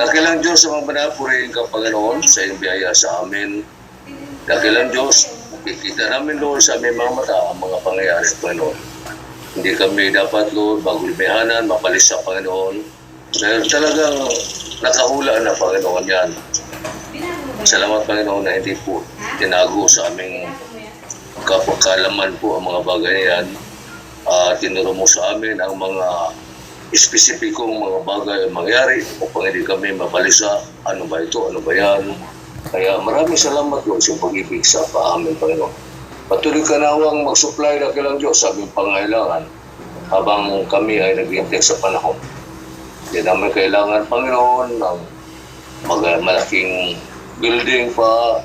Dakilang Diyos sa mga banapurihin ka, Panginoon, sa iyong biyaya sa amin. Dakilang Diyos, makikita namin, Lord, sa aming mga mata ang mga pangyayari, Panginoon. Hindi kami dapat, Lord, bagulbihanan, mapalisa, Panginoon. Dahil talagang nakahula na, Panginoon, yan. Salamat, Panginoon, na hindi po tinago sa aming kapagkalaman po ang mga bagay na yan. Tinuro mo sa amin ang mga espesipikong mga bagay ang mangyari upang hindi kami mabalisa. Ano ba ito? Ano ba yan? Kaya maraming salamat, Lord, sa pag-ibig sa paamin, Panginoon. Patuloy ka nawang mag-supply na kailang Diyos sa aming pangailangan habang kami ay nag-iintay sa panahon. Hindi namin kailangan, Panginoon, ng malaking building pa,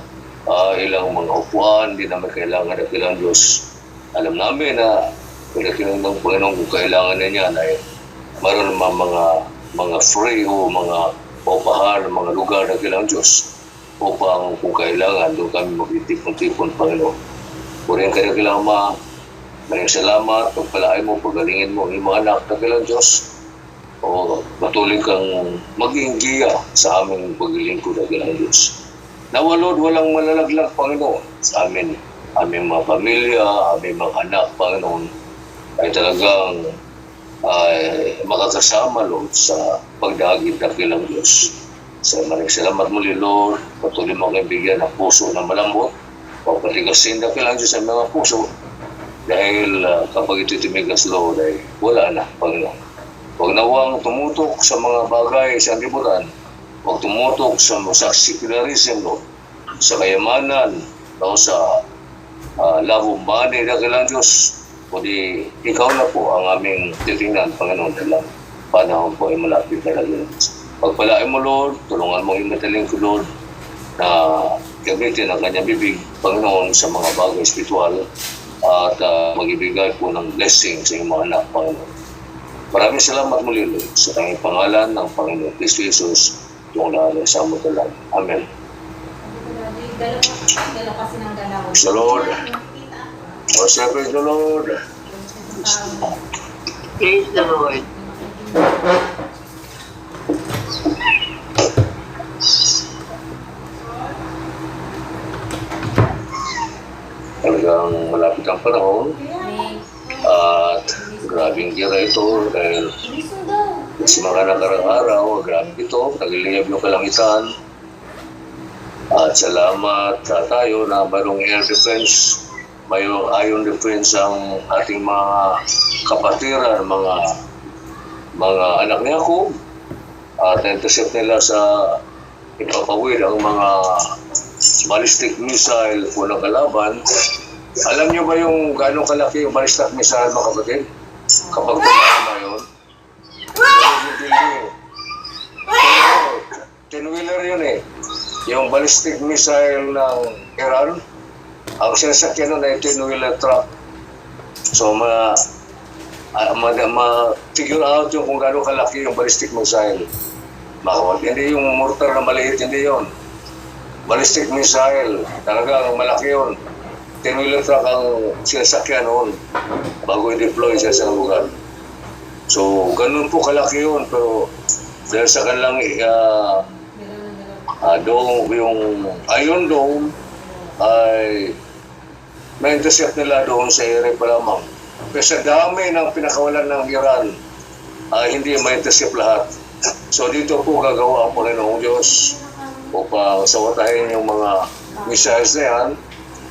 ilang mga upuan. Hindi namin kailangan na kailang Diyos. Alam namin na kailangan ng Panginoon kung kailangan na niya ay maroon mga free o mga paupahan, mga lugar na kailangan Diyos upang kung kailangan doon kami mag-itipon-tipon, Panginoon. Purihan ka na kailangan maraming salamat, pagpalain mo, pagalingin mo yung mga anak na kailangan Diyos o patuloy kang maging giya sa aming paglilingkod na kailangan Diyos. Nawa, Lord, walang malalaglag, Panginoon, sa amin, aming mga pamilya, aming mga anak, Panginoon, ay talagang makakasama, Lord, sa pagdagit na kilang Diyos. So, maraming salamat muli, Lord. Patuloy mo kayong bigyan ng puso na malambot. Papatigasin na kilang Diyos sa mga puso. Dahil kapag ito tumigas, Lord, ay wala na, Panginoon. Huwag nawang tumutok sa mga bagay sa libutan. Huwag tumutok sa secularism, Lord. Sa kayamanan, o sa love of money na kilang Diyos. Kundi ikaw na po ang aming titingnan, Panginoon, dalang panahon po ay malapit na lagi. Pagpalain mo, Lord, tulungan mo yung mataling ko, Lord, na gamitin ang kanyang bibig, Panginoon, sa mga bagay espiritual at mag-ibigay po ng blessing sa iyong mga anak, Panginoon. Maraming salamat muli, Lord, sa tanging pangalan ng Panginoon Kristo Jesus, itong lahat sa mo talang. Amen. Sa Lord. Praise the Lord. Praise the Lord. Talagang malapit ang panahon at grabing gira ito dahil sa mga nakarang araw, grabe ito, nagilingab yung kalangitan at salamat tayo na mayroong air defense. May iron defense ang ating mga kapatiran, mga anak ni Jacob at intercept nila sa ipapawid ang mga ballistic missile po ng kalaban. Alam niyo ba yung gano'ng kalaki yung ballistic missile, mga kapatid? Kapag tumama yun, 10-wheeler yun eh. Yung ballistic missile ng Iran, ang sinasakyan nun ay 10-wheeler truck. So, ma-figure out yung kung gano'ng kalaki yung ballistic missile. Hindi yung mortar na maliit, hindi yun. Ballistic missile, talagang malaki yun. 10-wheeler truck ang sinasakyan noon bago i-deploy sa isang lugar. So, ganun po kalaki yun. Pero dahil sa kanilang dome, yung Iron Dome, ay ma-intercept nila doon sa area pa lamang. Kasi dami ng pinakawalan ng Iran, hindi ma-intercept lahat. So dito po gagawa ang Panginoong Diyos upang sawatahin yung mga missiles na yan.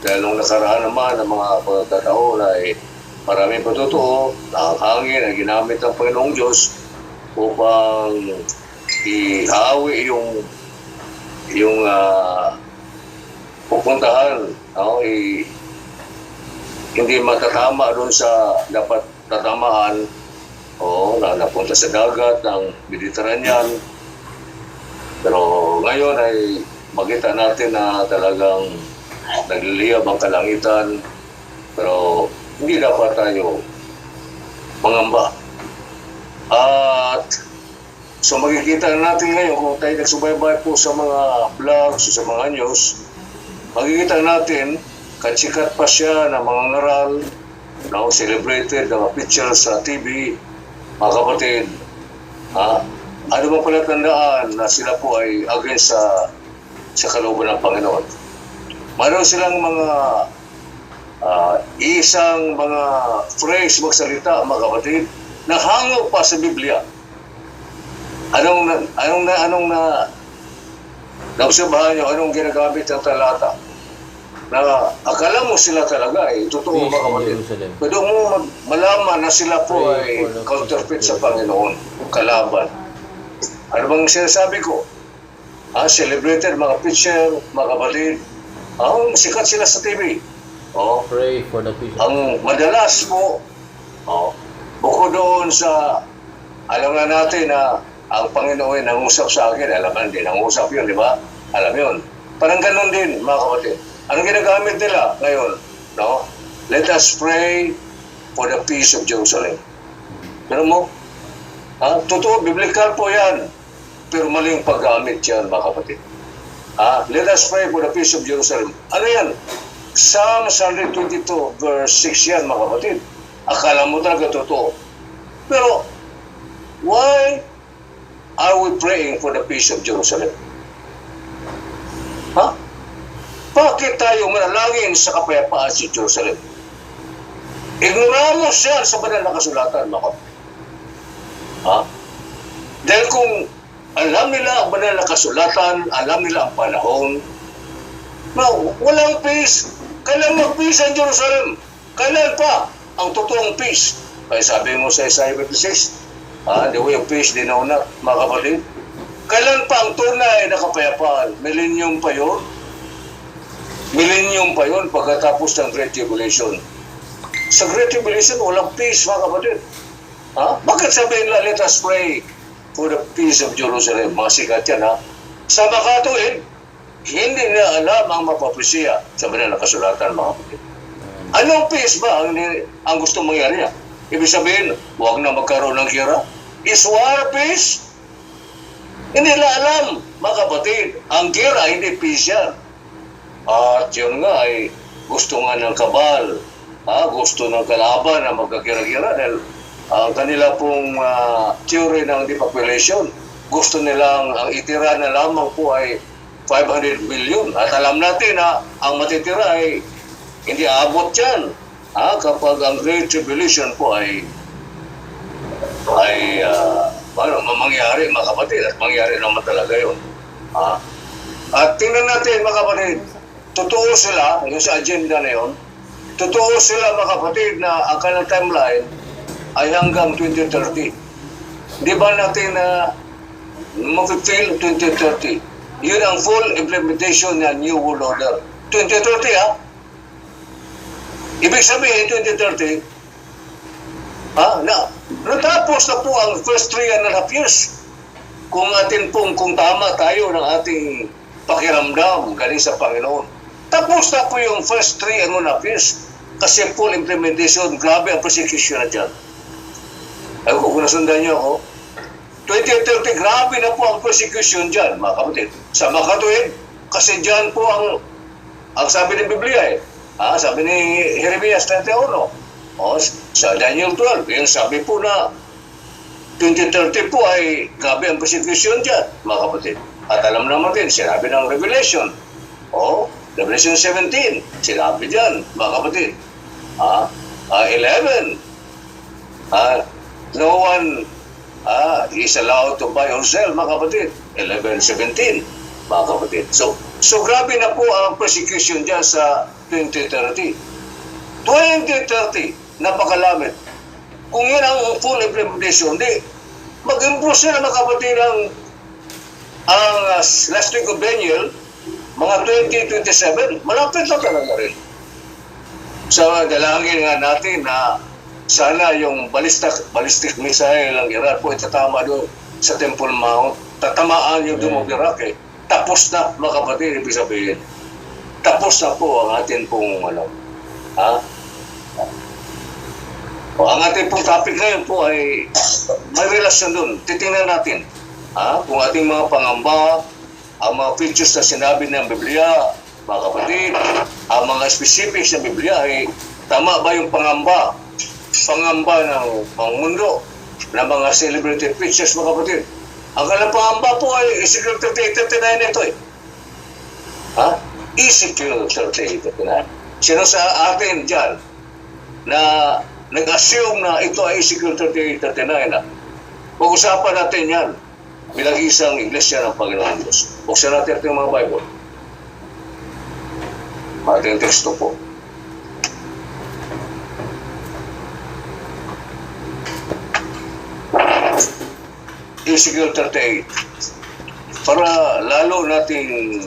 Dahil nung nakaraan naman ng mga pagkataon ay maraming patutuo, hangin na ginamit ng Panginoong Diyos upang ihawi yung pupuntahan, hindi matatama doon sa dapat tatamaan na napunta sa dagat ng Mediterranean. Pero ngayon ay makita natin na talagang nagliliyab ang kalangitan. Pero hindi dapat tayo mangamba. At so makikita natin ngayon kung tayo nagsubaybay po sa mga vlogs, sa mga news, makikita natin katsikat pa siya ng mga ngaral, celebrated, mga pictures sa TV, mga kapatid. ano ba pala tandaan na sila po ay against sa kalooban ng Panginoon. Mayroon silang mga isang mga phrase magsalita, mga kapatid, na hango pa sa Biblia. Anong naobserbahan nyo, anong ginagamit ng talata? Na akala mo sila talaga totoo, mga kapatid. Pwede mo malaman na sila po ay counterfeit sa Panginoon, kalaban. Ano bang sinasabi ko? Celebrated, mga preacher, mga kapatid. Sikat sila sa TV. Pray for the peace. Ang madalas po, bukod doon sa, alam nga natin na ang Panginoon ay nangusap sa akin, alam nga din, nangusap yun, di ba? Alam yun. Parang ganun din, mga kapatid. Anong ginagamit nila ngayon? No? Let us pray for the peace of Jerusalem. Pero mo? Totoo, biblical po yan. Pero maling paggamit yan, mga kapatid. Let us pray for the peace of Jerusalem. Ano yan? Psalm 122 verse 6 yan, mga kapatid. Akala mo talaga totoo. Pero, why are we praying for the peace of Jerusalem? Bakit tayo manalangin sa kapayapaan sa Jerusalem? Ignoramos yan sa banal na kasulatan, mga kapatid. Dahil kung alam nila ang banal na kasulatan, alam nila ang panahon, walang peace. Kailan mag-peace ang Jerusalem? Kailan pa ang totoong peace? Kaya sabi mo sa Isaiah 56, the way of peace, di nauna, mga kapatid. Kailan pa ang tunay na kapayapaan? Millennium pa yun? Millennium pa yun pagkatapos ng Great Tribulation. Sa Great Tribulation, walang peace, mga kapatid. Bakit sabihin nila, let us pray for the peace of Jerusalem? Mga sikat yan, Sa makatuwid, hindi na alam ang mapapusya sa banal na kasulatan, mga kapatid. Anong peace ba ang gusto mangyari niya? Ibig sabihin, huwag na magkaroon ng gira. Is war peace? Hindi na alam, mga kapatid. Ang gira, hindi peace yan. At yun nga ay gusto nga ng kabal, gusto ng kalaban na magkakira-gira dahil ang kanila pong theory ng depopulation, gusto nilang ang itira na lamang po ay 500 million. At alam natin na ang matitira ay hindi aabot yan. Kapag ang Great Tribulation po ay mangyari, mga kapatid, at mangyari naman talaga yun. At tingnan natin, mga kapatid, totoo sila, yung sa agenda na yun, totoo sila, mga kapatid, na ang kanilang timeline ay hanggang 2030. Di ba natin na mag-fail 2030? Yun ang full implementation ng New World Order. 2030, Ibig sabihin, 2030, natapos na po ang first 3.5 years. Kung tama tayo ng ating pakiramdam galing sa Panginoon. Tapos na po yung first 3.5 years. Kasi full implementation, grabe ang persecution na dyan. Ayaw ko kung nasundan niyo ako. 2030, grabe na po ang persecution dyan, mga kapatid. Sa makatuwid, kasi dyan po ang sabi ng Biblia sabi ni Jeremias 31. Sa Daniel 12, yung sabi po na 2030 po ay grabe ang persecution dyan, mga kapatid. At alam naman din, sinabi ng Revelation. Revelation 17, sinabi dyan, mga kapatid. 11, no one is allowed to buy or sell, mga kapatid. 11:17, mga kapatid. So grabe na po ang persecution dyan sa 2030. 2030, napakalamit. Kung yan ang full implementation, mag-improve sila, mga kapatid, ang last week of Daniel, mga 2027, malapit na talaga rin. So, dalangin nga natin na sana yung ballistic missile ng Iran po itatama doon sa Temple Mount. Tatamaan yung Dome of Iraq. Tapos na, mga kapatid, ibig sabihin. Tapos na po ang atin pong ang ating pong topic ngayon po ay may relasyon doon. Titingnan natin kung ating mga pangamba, ang mga features na sinabi ng Biblia, mga kapatid, ang mga specifics ng Biblia ay tama ba yung pangamba ng mundo, na mga celebrated features, mga kapatid. Ang kalapangamba po ay Ezekiel 38:39 ito eh. Ha? Ezekiel 38:39. Sino sa atin dyan na nag-assume na ito ay Ezekiel 38:39 na? Pag-usapan natin yan bilang isang iglesia ng Panginoon Diyos. Buksan natin ito yung mga Bible. Ating teksto po. Ezekiel 38. Para lalo nating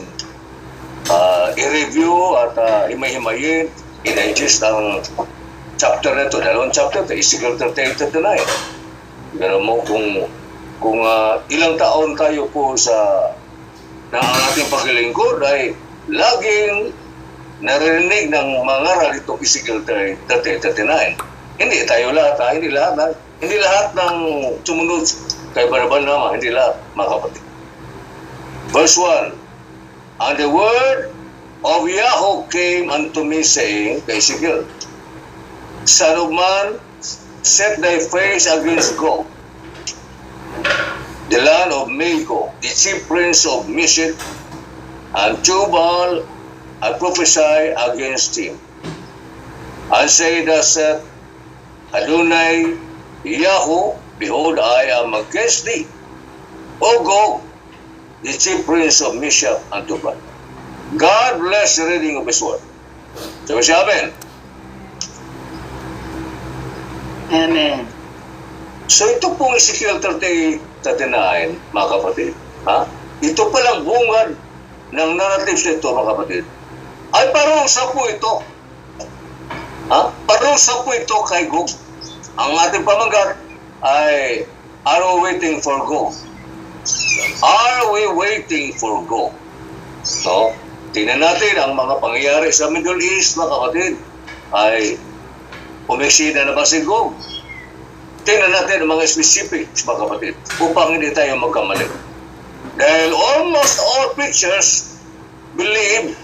i-review at himay-himayin, i-digest ang chapter na ito. Dalawang chapter ito, Ezekiel 38:39. Pero mo kung ilang taon tayo po na ang ating paglilingkod ay laging narinig ng mga ralitong Ezekiel 38:39. Hindi tayo lahat, hindi lahat ng sumunod kay Barabal naman, hindi lahat, mga kapatid. Verse 1, And the word of Yahweh came unto me, saying, kay Ezekiel, Son of man, set thy face against Gog, the land of Magog, the chief prince of Meshech, and Tubal, I prophesy against him. And say, Thus saith Adonai Yahweh, Behold, I am against thee, O Gog, the chief prince of Meshech and Tubal. God bless the reading of His word. Sabi siya, Amen. Amen. So ito pong Ezekiel 38:39, mga kapatid, ito palang bungad ng narratives nito, mga kapatid, ay parusa po ito. Parusa po ito kay Gog. Ang ating pamagat ay, are we waiting for Gog? Are we waiting for Gog? So, tingnan natin ang mga pangyayari sa Middle East, mga kapatid, ay umeksida na ba si Gog? Tingnan natin ang mga specifics, mga kapatid, upang hindi tayo magkamali. Dahil almost all preachers believe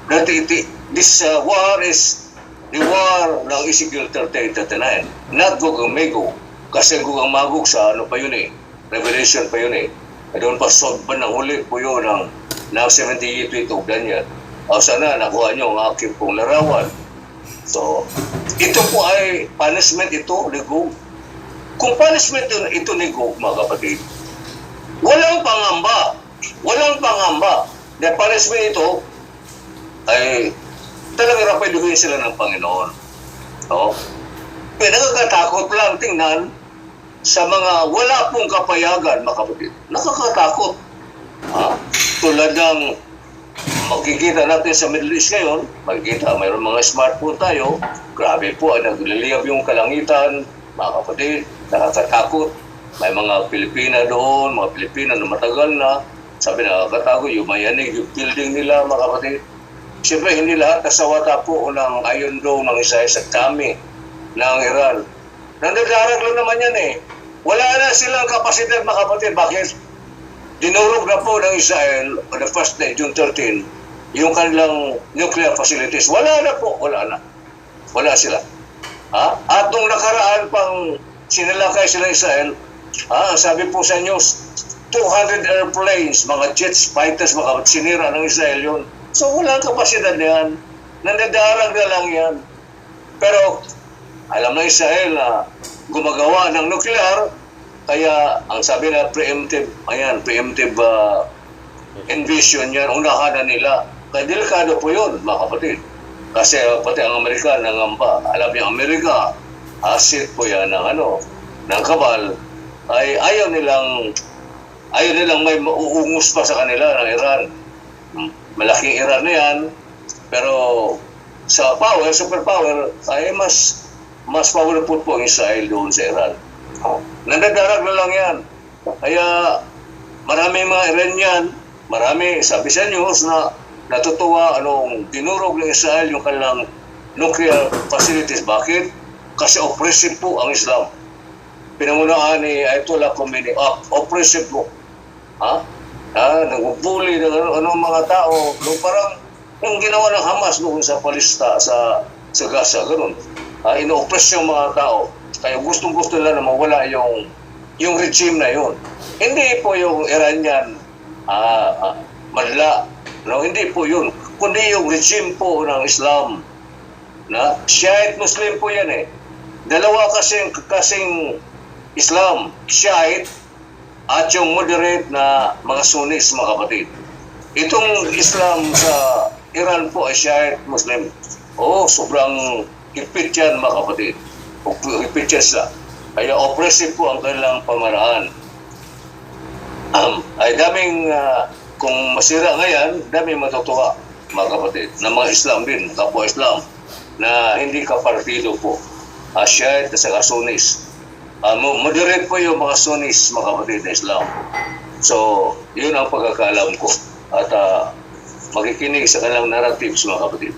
that this war is the war ng Ezekiel 38:39, not Gog and Magog. Kasi Gog ang Magog sa ano pa yun eh, Revelation pa yun eh. Doon pa sodban ng huli po yun ng 78 ito, ganyan. O sana nakuha nyo ang aking pong larawan. So, ito po ay punishment ito ni Gog. Kung punishment ito ni Gog, mga kapatid, walang pangamba. Walang pangamba. Dahil punishment ito ay talaga rapiduhin sila ng Panginoon. No? Pero nakakatakot lang tingnan sa mga wala pong kapayagan, mga kapatid. Nakakatakot. Tulad ng makikita natin sa Middle East ngayon, makikita mayroon mga smartphone tayo, grabe po, nagliliyab yung kalangitan, mga kapatid, nakakatakot. May mga Pilipina doon, mga Pilipina na matagal na, sabi nakakatakot, yung mayanig, yung building nila, mga kapatid. Siyempre, hindi lahat kasawata po ng Iron Dome ng Israel sa kami ng Iran. Nandadarag lang naman yan eh. Wala na silang kapasidad, mga kapatid. Bakit? Dinurog na po ng Israel on the first day, June 13, yung kanilang nuclear facilities. Wala na po. Wala na. Wala sila. At nung nakaraan pang sinalakay sila Israel, sabi po sa news, 200 airplanes, mga jets, fighters, mga sinira ng Israel yun. So walang kapasidad na yan. Nandadarag na lang yan. Pero alam na Israel na gumagawa ng nuclear, kaya ang sabi na preemptive invasion yan, unahan na nila. Kaya delikado po yun, mga kapatid. Kasi pati ang Amerika nangamba. Alam niyo, Amerika, asset po yan ng kabal, ay ayaw nilang may mauungus pa sa kanila ng Iran. Malaking Iran na yan, pero sa superpower, ay mas powerful po ang Israel doon sa Iran. Nandadarag na lang yan. Kaya marami mga Iranian, sabi sa news na natutuwa anong dinurog ng Israel yung kanilang nuclear facilities. Bakit? Kasi oppressive po ang Islam. Pinangunaan ni Ayatollah Khomeini, oppressive po. Nagbubuli ng mga tao. Parang yung ginawa ng Hamas noon sa Palestina, sa Gaza, gano'n. Ino-oppress yung mga tao. Kaya gustong-gusto nila na mawala yung regime na yun. Hindi po yung Iranian madla. No, hindi po yun. Kundi yung regime po ng Islam. Na Shiite Muslim po yan eh. Dalawa kasing Islam, Shiite at yung moderate na mga Sunnis, mga kapatid. Itong Islam sa Iran po ay Shiite Muslim. Oo, sobrang higpit yan, mga kapatid. Higpit yan sila. Kaya oppressive po ang kanilang pamaraan. Ay daming, kung masira ngayon, daming matutuwa, mga kapatid, na mga Islam din, kapwa Islam, na hindi kapartido po. Shiite at saka Sunnis. Moderate po yung mga Sunnis, mga kapatid na Islam. So, yun ang pagkakalam ko. At makikinig sa kanilang narratives, mga kapatid.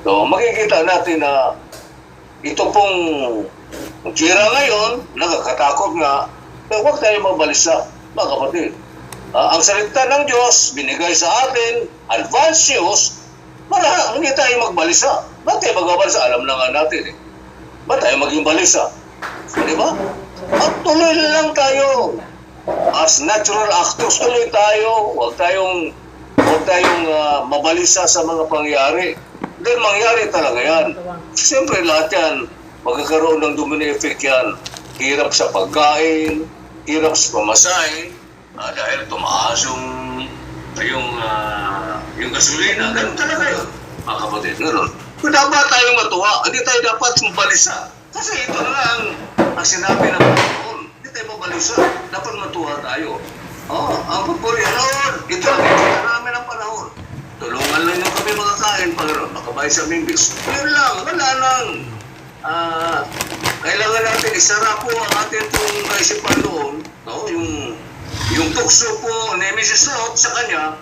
So, makikita natin na ito pong kira ngayon, nakakatakot nga, pero huwag tayo mabalisa, mga kapatid. Ang salita ng Diyos, binigay sa atin, advance news, para hindi tayo magbalisa. Ba't tayo magbalisa? Alam na nga natin eh. Ba't tayo maging balisa? Di ba? At tuloy lang tayo. As natural actors, tuloy tayo. Huwag tayong mabalisa sa mga pangyari. Dahil mangyari talaga yan. Siyempre lahat yan, magkakaroon ng domino effect yan. Hirap sa pagkain, hirap sa pamasahe, dahil tumaas yung gasolina. Ganun talaga yun, mga kapatid. Ganun. Kung dapat tayong matuwa, hindi tayo dapat mabalisa. Kasi ito na lang ang sinabi ng Panginoon. Hindi tayo mabalisa. Dapat matuwa tayo. Ang pagpuli, ito ang kita namin ang panahon. Tulungan lang yung kami makakain, Panginoon. Makabayad sa aming bills. Yun lang, wala nang. Kailangan natin isara po ang ating pong kaisipan doon. No? Yung tukso po ni Mrs. Lot sa kanya,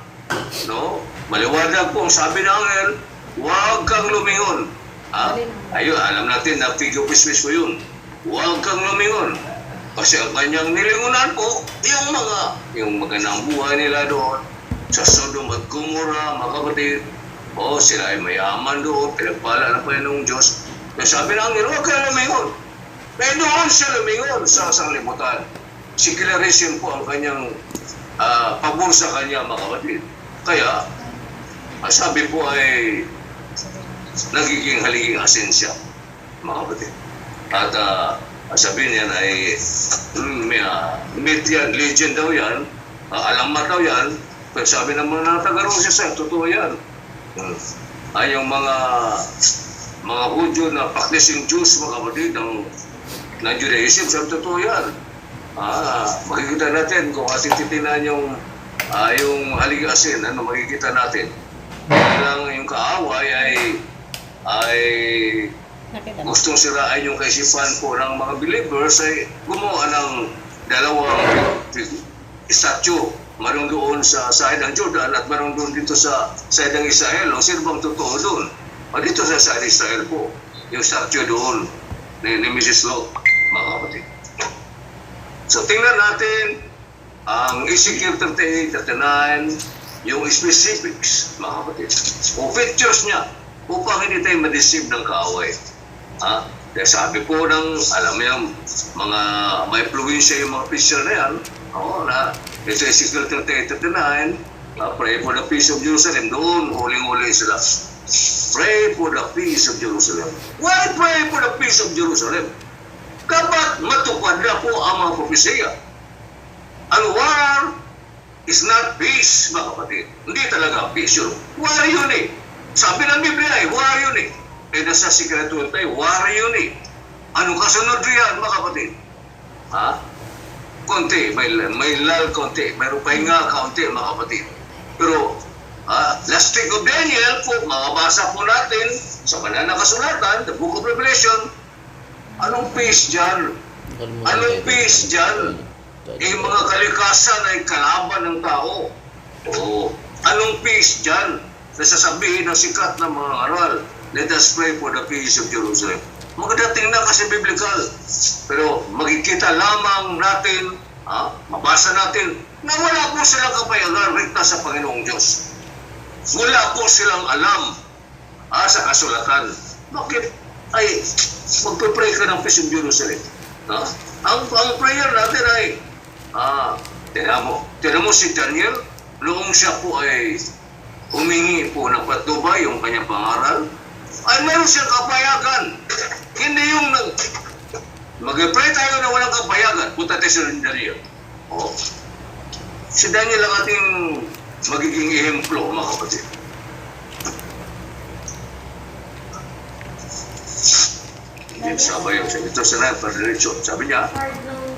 no? Maliwanag po ang sabi ng Angel, huwag kang lumingon. Ayun, alam natin na figure-pismis po yun. Huwag kang lumingon. Kasi ang kanyang nilingunan po, yung magandang buhay nila doon, sa Sodom at Gomorrah, mga kapatid, sila ay mayaman doon, pinagpala ng Panginoong Diyos. Kaya sabi ng Angel, huwag kang lumingon. Kaya doon siya lumingon sa sanglibutan. Secularism po ang kanyang pabor sa kanya, mga kapatid. Kaya, sabi po ay nagiging haliging asin siya, mga kapatid. At sabi niyan ay myth yan, legend daw yan, alamat daw yan, pero sabi naman na taga siya, totoo yan. Ay yung mga Hudyo na practicing Jews, mga kapatid, ng Judaism, sabi totoo yan. Makikita natin kung ating titinan yung haliging asin, makikita natin. Lang yung kaaway ay gustong sirain yung kaisipan po ng mga believers ay gumawa ng dalawang statue. Marong doon sa side ng Jordan at marong doon dito sa side ng Israel. O sino bang totoo doon? Dito sa side ng Israel po, yung statue doon ni Mrs. Lot, mga kapatid. So tingnan natin ang Ezekiel 38, 39, yung specifics, mga kapatid, o features niya upang hindi tayo ma-deceive ng kaaway. Kaya sabi po alam mo yung mga may influensya yung mga Christian na yan, na ito Ezekiel 38, 39, pray for the peace of Jerusalem. Doon, huling-huli sila. Pray for the peace of Jerusalem. Why pray for the peace of Jerusalem? Kapag matupad na po ang mga propesya. Ang war is not peace, mga kapatid. Hindi talaga peace yun. War yun eh. Sabi ng Biblia ay war yun eh. Nasa Sikretuan tayo, war yun eh. Anong kasunod riyan, mga kapatid? Konti, may lal konti, mayroong pahinga kaunti, mga kapatid. Pero, last week of Daniel po, makabasa po natin sa banal na kasulatan, the book of Revelation, anong peace dyan? Anong peace dyan? Mga kalikasan ay kalaban ng tao. Anong peace dyan? Nasasabihin ng sikat ng mga aral, let us pray for the peace of Jerusalem. Magdating na kasi biblical. Pero magkikita lamang natin, mabasa natin, na wala po silang kapayagan rekta sa Panginoong Diyos. Wala po silang alam sa kasulatan. Bakit ay magpipray ka ng peace of Jerusalem? Ang prayer natin ay Tignan mo si Daniel, noong siya po ay humingi po ng patnubay yung kanyang pangaral, ay meron siyang kapayagan. Hindi yung mag-pray tayo na walang kapayagan. Punta tayo sa Daniel. Oh. Si Daniel ang ating magiging ehemplo, mga kapatid. Hindi sabay yung ito sa Padiretso. Sabi niya,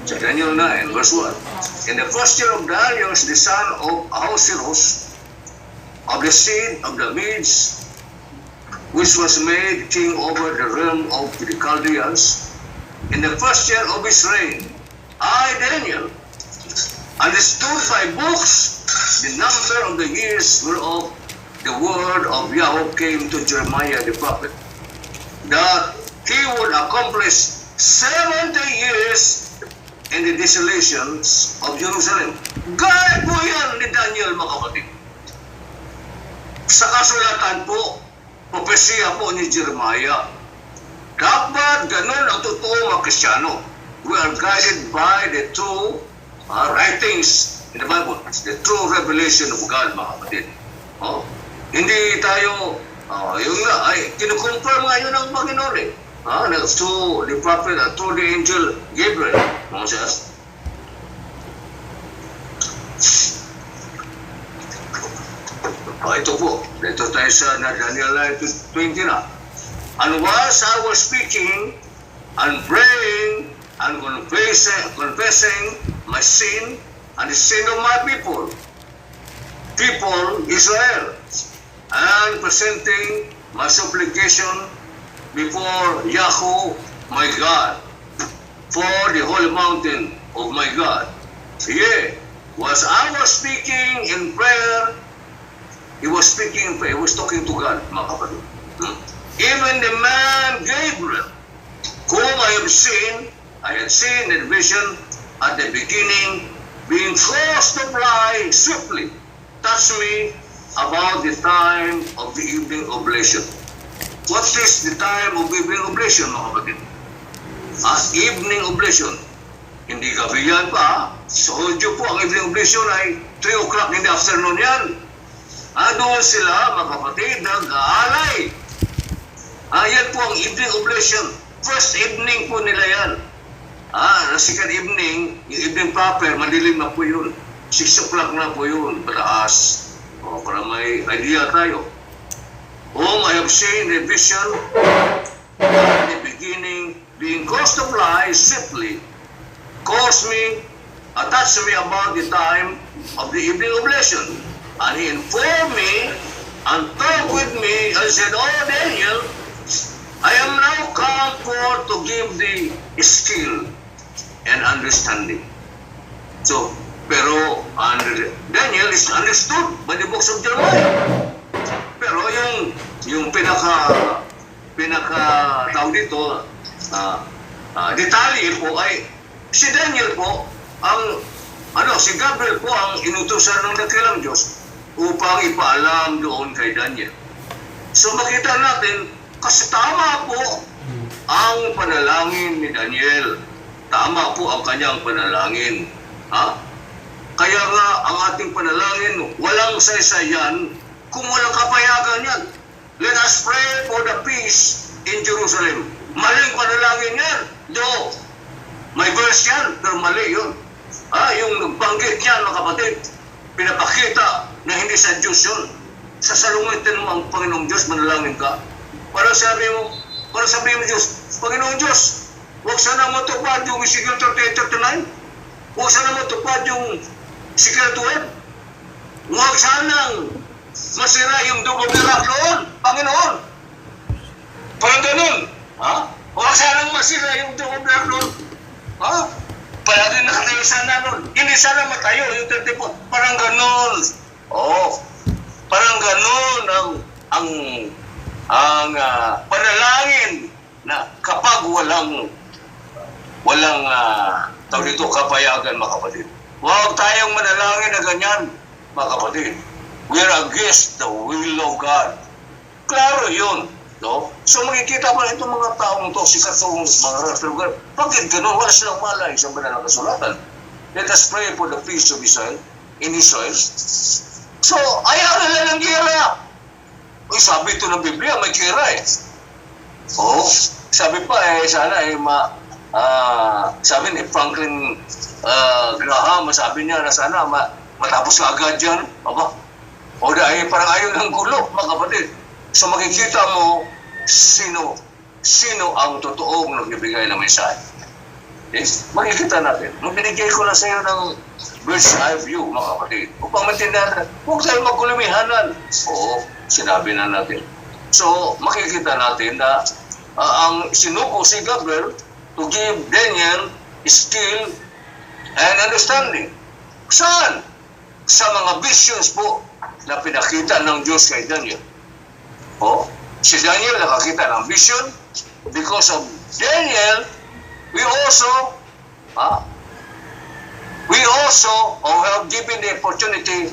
sa Daniel 9, verse 1, in the first year of Darius, the son of Ahasuerus, of the seed of the Medes, which was made king over the realm of the Chaldeans, in the first year of his reign, I, Daniel, understood by books the number of the years whereof the word of Yahweh came to Jeremiah the prophet, that he would accomplish 70 years in the desolations of Jerusalem. Gaya po yan ni Daniel, mga kapatid. Sa kasulatan po, propesya po ni Jeremiah. Dapat ganun ang totoo mga Kristiyano. We are guided by the true writings in the Bible. The true revelation of God, mga kapatid. Oh? Hindi tayo, yung nga, ay kinukonfirm nga yun ng Panginoon eh. To the prophet, to the angel Gabriel. Moses. Ito po. Dito tayo sa Daniel 9:20 na. And whilst I was speaking and praying and confessing my sin and the sin of my people Israel, and presenting my supplication before Yahweh my God, for the holy mountain of my God. Yea, was I was speaking in prayer, he was speaking in prayer, he was talking to God, mga kapatid. Even the man Gabriel, whom I had seen in vision at the beginning, being caused to fly swiftly, touched me about the time of the evening oblation. What is the time of evening oblation, mga kapatid? Evening oblation. Hindi gabi yan pa. Sa Hudyo po, ang evening oblation ay 3 o'clock in the afternoon yan. Doon sila, mga kapatid, nag-aalay. Yan po ang evening oblation. First evening po nila yan. Second evening, yung evening proper, madilim na po yun. 6 o'clock na po yun, pataas. Para may idea tayo. Whom I have seen in vision at the beginning, being caused to fly swiftly, touched me about the time of the evening oblation. And he informed me and talked with me and said, "Oh Daniel, I am now come forth to give thee skill and understanding." So, pero Daniel is understood by the books of Jeremiah. Pero yung pinaka tawag dito, detalye po ay si Daniel po si Gabriel po ang inutusan ng dakilang Diyos upang ipaalam doon kay Daniel. So makita natin, kasi tama po ang panalangin ni Daniel. Tama po ang kanyang panalangin. Kaya nga ang ating panalangin, walang saysayan kung walang kapayagan yan. Let us pray for the peace in Jerusalem. Maling panalangin yan. May verse yan, pero mali yun. Yung banggit niyan, mga kapatid, pinapakita na hindi sa Diyos yun. Sasalungitin mo ang Panginoong Diyos, manalangin ka. Para sabihin mo Diyos, Panginoong Diyos, huwag sana matupad yung Ezekiel 38:39. Huwag sana matupad yung Ezekiel 12. Huwag sanang masira yung double miracle, Panginoon. Parang ganun. Huwag sanang masira yung double miracle. Palagi nakatayo sana nun. Hindi sana matayo yung 34. Parang ganun. Parang ganun ang panalangin na kapag walang tawag dito, kapayagan, mga kapatid. Huwag tayong manalangin na ganyan, mga kapatid. We are against the will of God. Klaro yun. No? So makikita mo itong mga taong to, sikatong mga rastro, bakit ganun? Wala silang malay sa banal na kasulatan. Let us pray for the peace of Israel, in Israel. So, ayaw nila ng gera. Uy, sabi ito ng Biblia, may gera eh. Oo, sabi pa sana sabi ni Franklin Graham, sabi niya na sana matapos ka agad yan. Aba, o dahil parang ayaw ng gulo, mga kapatid. So makikita mo sino ang totoong nagbibigay ng mensahe. Yes? Makikita natin. Nung binigay ko na sa iyo ng bird's eye view, mga kapatid, upang maintindihan, huwag tayo magkulimihanan. Oo, sinabi na natin. So, makikita natin na ang sinuko si Gabriel to give Daniel skill and understanding. Saan? Sa mga visions po na pinakita ng Diyos kay Daniel. Oh, si Daniel nakakita ng vision. Because of Daniel, we also have given the opportunity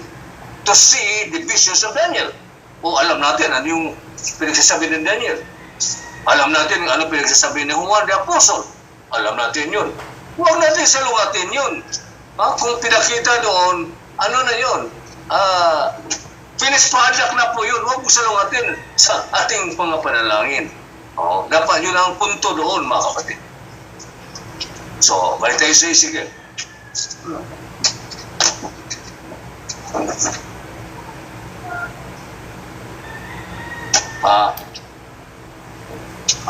to see the visions of Daniel. O alam natin ano yung pinagsasabi ng Daniel. Alam natin ano pinagsasabi ni Juan the Apostle. Alam natin yun. Huwag natin salungatin yun. Kung pinakita doon, ano na yun? Finished product na po yun. Huwag mo salungatin sa ating mga panalangin. Dapat yun ang punto doon, mga kapatid. So, balik tayo sa Ezekiel.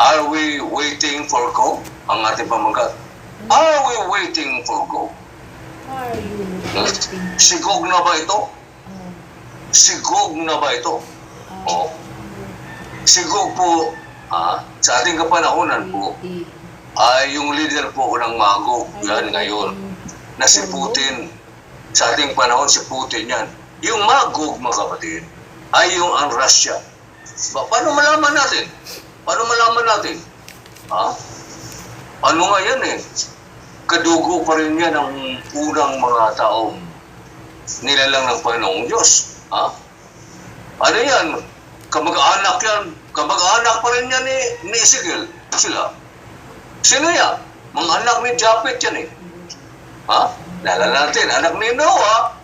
Are we waiting for go? Ang ating pamagat. Are we waiting for go? Are you waiting? Sigog na ba ito? Sigog na ba ito? Oh. Sigog po, sa ating kapanahonan po, ay yung leader po ng Magog, yan ngayon, na si Putin. Sa ating panahon, si Putin yan. Yung Magog, mga kapatid, ay yung ang Russia. Paano malaman natin? Paano malaman natin? Ano nga yan eh? Kadugo pa rin yan ang unang mga taong nilalang ng Panginoong Diyos. Ano yan? Kamag-anak yan. Kamag-anak pa rin yan ni Ezekiel. Sila. Sino yan? Mga anak ni Japhet yan eh. Nalala natin, anak ni Noah,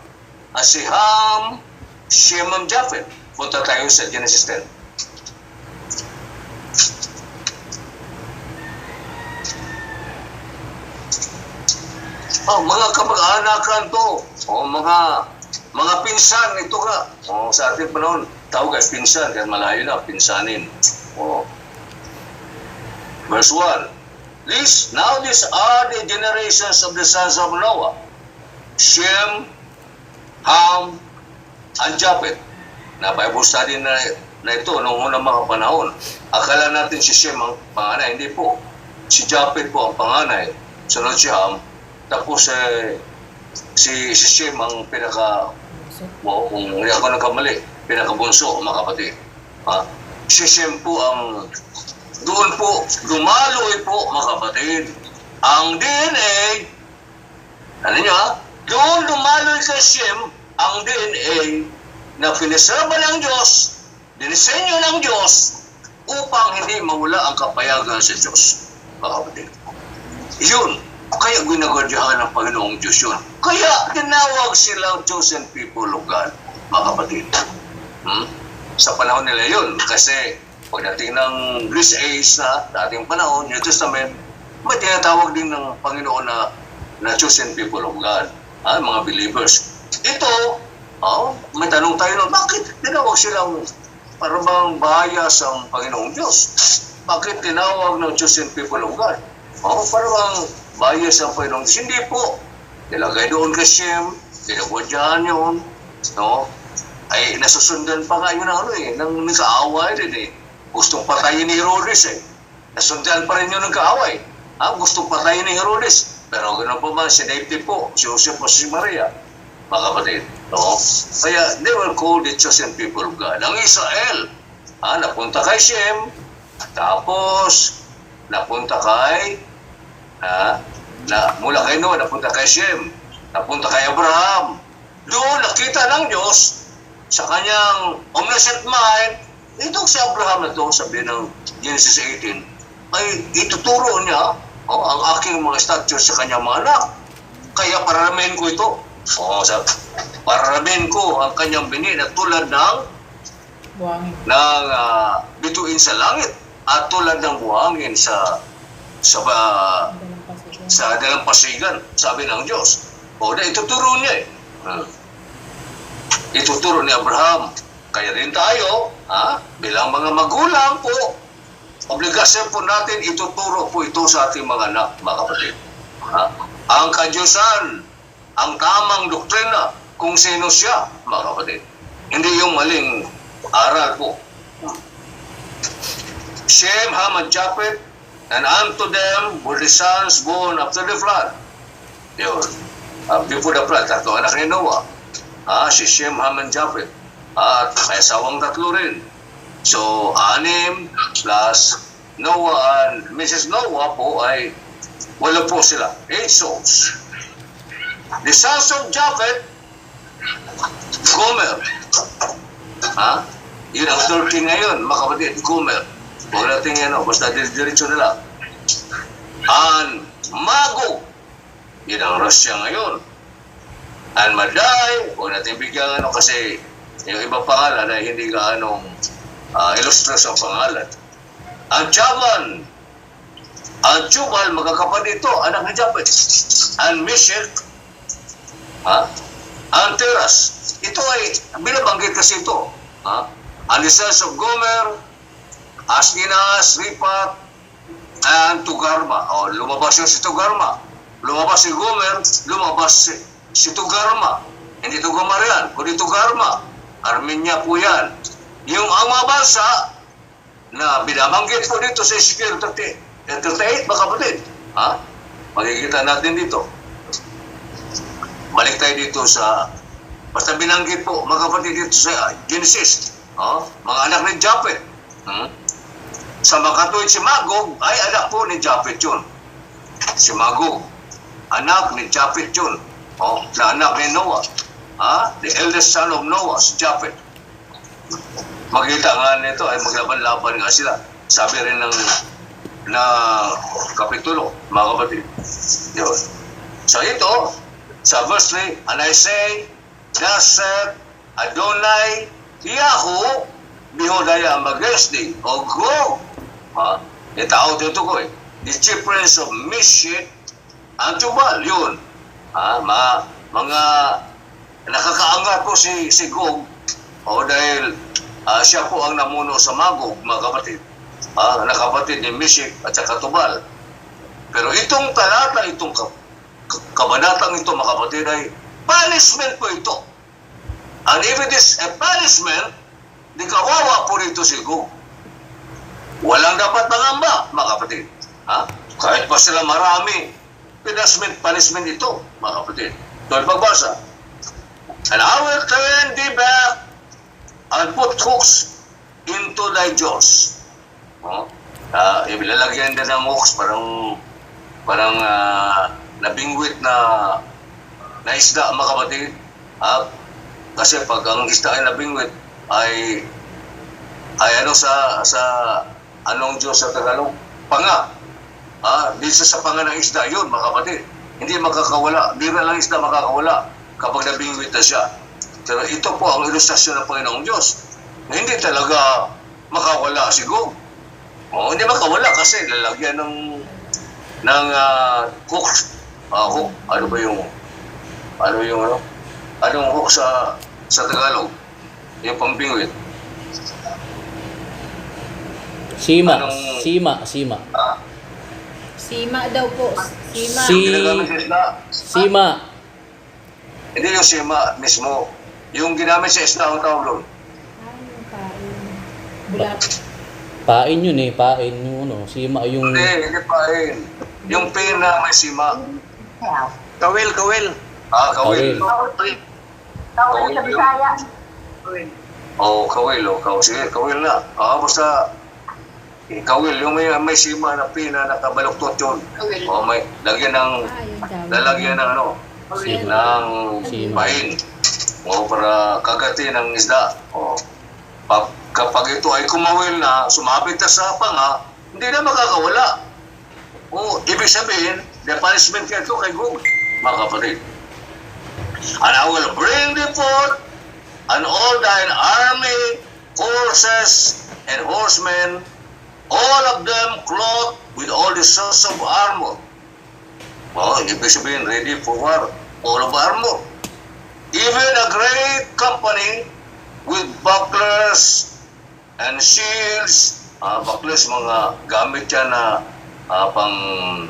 si Ham, Shem, and Japhet. Punta tayo sa Genesis 10. Mga kamag-anakan to. Mga pinsan, ito ka. Sa ating panahon, tawag ay pinsan, kahit malayo na, pinsanin. Verse 1. Now these are the generations of the sons of Noah. Shem, Ham, and Japhet. Na Bible study na ito noong unang mga panahon. Akala natin si Shem ang panganay. Hindi po. Si Japhet po ang panganay. Sunod si Ham. Tapos si Shem ang kung hindi ako nagkamali, pinakabunso, mga kapatid. Si Shem po ang doon po, lumaloy po, mga kapatid, ang DNA, ano nyo doon lumaloy kay Shem ang DNA na pinaserba ng Diyos, dinisenyo ng Diyos, upang hindi mawala ang kapayagan sa Diyos, mga kapatid. Yun, kaya ginagwadyahan ng Panginoong Diyos yun. Kaya tinawag silang chosen people of God, mga kapatid. Sa panahon nila yun, kasi pagdating ng Greece age na dating panahon, New Testament, may tinatawag din ng Panginoon na chosen people of God, mga believers. Ito, may tanong tayo na, bakit tinawag silang parang bias ang Panginoong Diyos? Bakit tinawag ng chosen people of God? Parang bias ang Panginoong Diyos. Hindi po. Nilagay doon kay Shem, tinagwadyahan yun, ay nasusundan pa nga yun ng nagkaaway din Gustong patayin ni Herodes Nasundan pa rin yun ng kaaway. Gustong patayin ni Herodes. Pero ganoon pa man, si David po, si Joseph po, si Maria, mga kapatid. Kaya they were called the chosen people of God. Ang Israel, napunta kay Shem, tapos napunta kay mula kay Noah, napunta kay Shem, napunta kay Abraham. Doon nakita ng Diyos sa kanyang omniscient mind. Itong si Abraham na ito, sabi ng Genesis 18, ay ituturo niya ang aking mga statutes sa kanyang mga anak. kaya pararamin ko ito. Pararamin ko ang kanyang bini na tulad ng Buhangin. bituin sa langit at tulad ng buhangin Dalang pasigan. sa dalampasigan, sabi ng Diyos. Ituturo niya eh. Ituturo ni Abraham. Kaya rin tayo, bilang mga magulang po, obligasyon po natin ituturo po ito sa ating mga anak, mga kapatid. Ang kadyusan, ang tamang doktrina, kung sino siya, mga kapatid. Hindi yung maling aral po. Shem, Ham, and Japheth, and unto them were the sons born after the flood. Yun. Before the flood, tatlo anak ni Noah. Si Shem, Ham, and Japheth. At may asawang tatlo rin. So, 6 plus Noah and Mrs. Noah po ay wala po sila. 8 souls. The sons of Japheth, Gomer. Yun ang 13 ngayon, mga kapatid, Gomer. Huwag natin basta diretso na lang. And Magog. Yun ang Russia ngayon. And Madai, huwag natin bigyan kasi yung ibang pangalan ay hindi gaanong illustrous ang pangalan. Ang Javan, ang Jubal, magkakapatid ito, anak ni Japheth. And Meshech, ang Teras. Ito ay, binabanggit kasi ito. And the sons of Gomer, Askenas, Ripat, and Tugarma. Lumabas yung si Tugarma. Lumabas si Gomer, lumabas si Tugarma. Hindi Tugarma yan, kundi Tugarma. Armenia po yan. Yung ang mga bansa na binabanggit po dito sa Ezekiel 38, mga kapatid. Makikita natin dito. Balik tayo dito sa, basta binanggit po, mga kapatid dito sa Genesis. Mga anak ni Japheth. Sa makatuwid si Magog, ay anak po ni Japheth yun. Si Magog, anak ni Japheth yun. Na anak ni Noah. The eldest son of Noah, si Japheth. Makita nga nito ay maglaban-laban nga sila. Sabi rin na kapitulo, mga kapatid. Yun. So ito, sa verse 3, and I say, thus said Adonai Yahu, behold I am against thee, O Gog. Itao dito ko eh. The chief prince of Meshech and Tubal, yun. Mga nakakaangat po si Gog, dahil siya po ang namuno sa Magog, mga kapatid. Nakapatid ni Meshech at saka Tubal. Pero itong talata, itong kabanatang ito, mga kapatid, ay punishment po ito. And if it is a punishment, di kawawa po rito si Gog. Walang dapat mangamba, mga kapatid. Kahit pa sila marami, punishment ito, mga kapatid. Doon pagbasa. And I will turn thee back and put hooks into thy jaws. Ilalagyan din ng hooks, parang nabingwit na isda, mga kapatid. Kasi pag ang isda ay nabingwit, ay ano sa anong Diyos sa Tagalog? Panga. Dito sa panga ng isda, yun, mga kapatid. Hindi makakawala. Bira lang isda makakawala kapag nabingwit na siya. Pero ito po ang ilustrasyon ng Panginoong Diyos. Na hindi talaga makawala si Gog. Hindi makawala kasi lalagyan ng hook. Hook. Ano ba yung anong hook sa Tagalog? Yung pambingwit. Sima. Anong- Sima. Sima daw po. Sima. Si- Ginagamit sa isda. Sima. Hindi yung sima mismo. Yung ginamit sa isda ang tawag doon. Yung kain. Bulat. Pain yun eh. Pain yung Sima yung... Hindi pain. Yung pin na may sima. Kawil. Kawil. Kawil. Kawil sa Bisaya. Kawil. Sige, kawil na. Basta kawil, yung may sima na pin na nakabaluktot yun. May lagyan ng Yung tawag. lalagyan ng ng Sima. pain. Para kagatin ng isda. Kapag ito ay kumawil na, sumabit na sa panga, hindi na makakawala. Ibig sabihin, the punishment ka ito kay Gog. mga kapatid. And I will bring thee forth, and all thine army, horses, and horsemen, all of them clothed with all the sorts of armor. Ibig sabihin, ready for war, all of armor. Even a great company with bucklers and shields. Bucklers, mga gamit yan na pang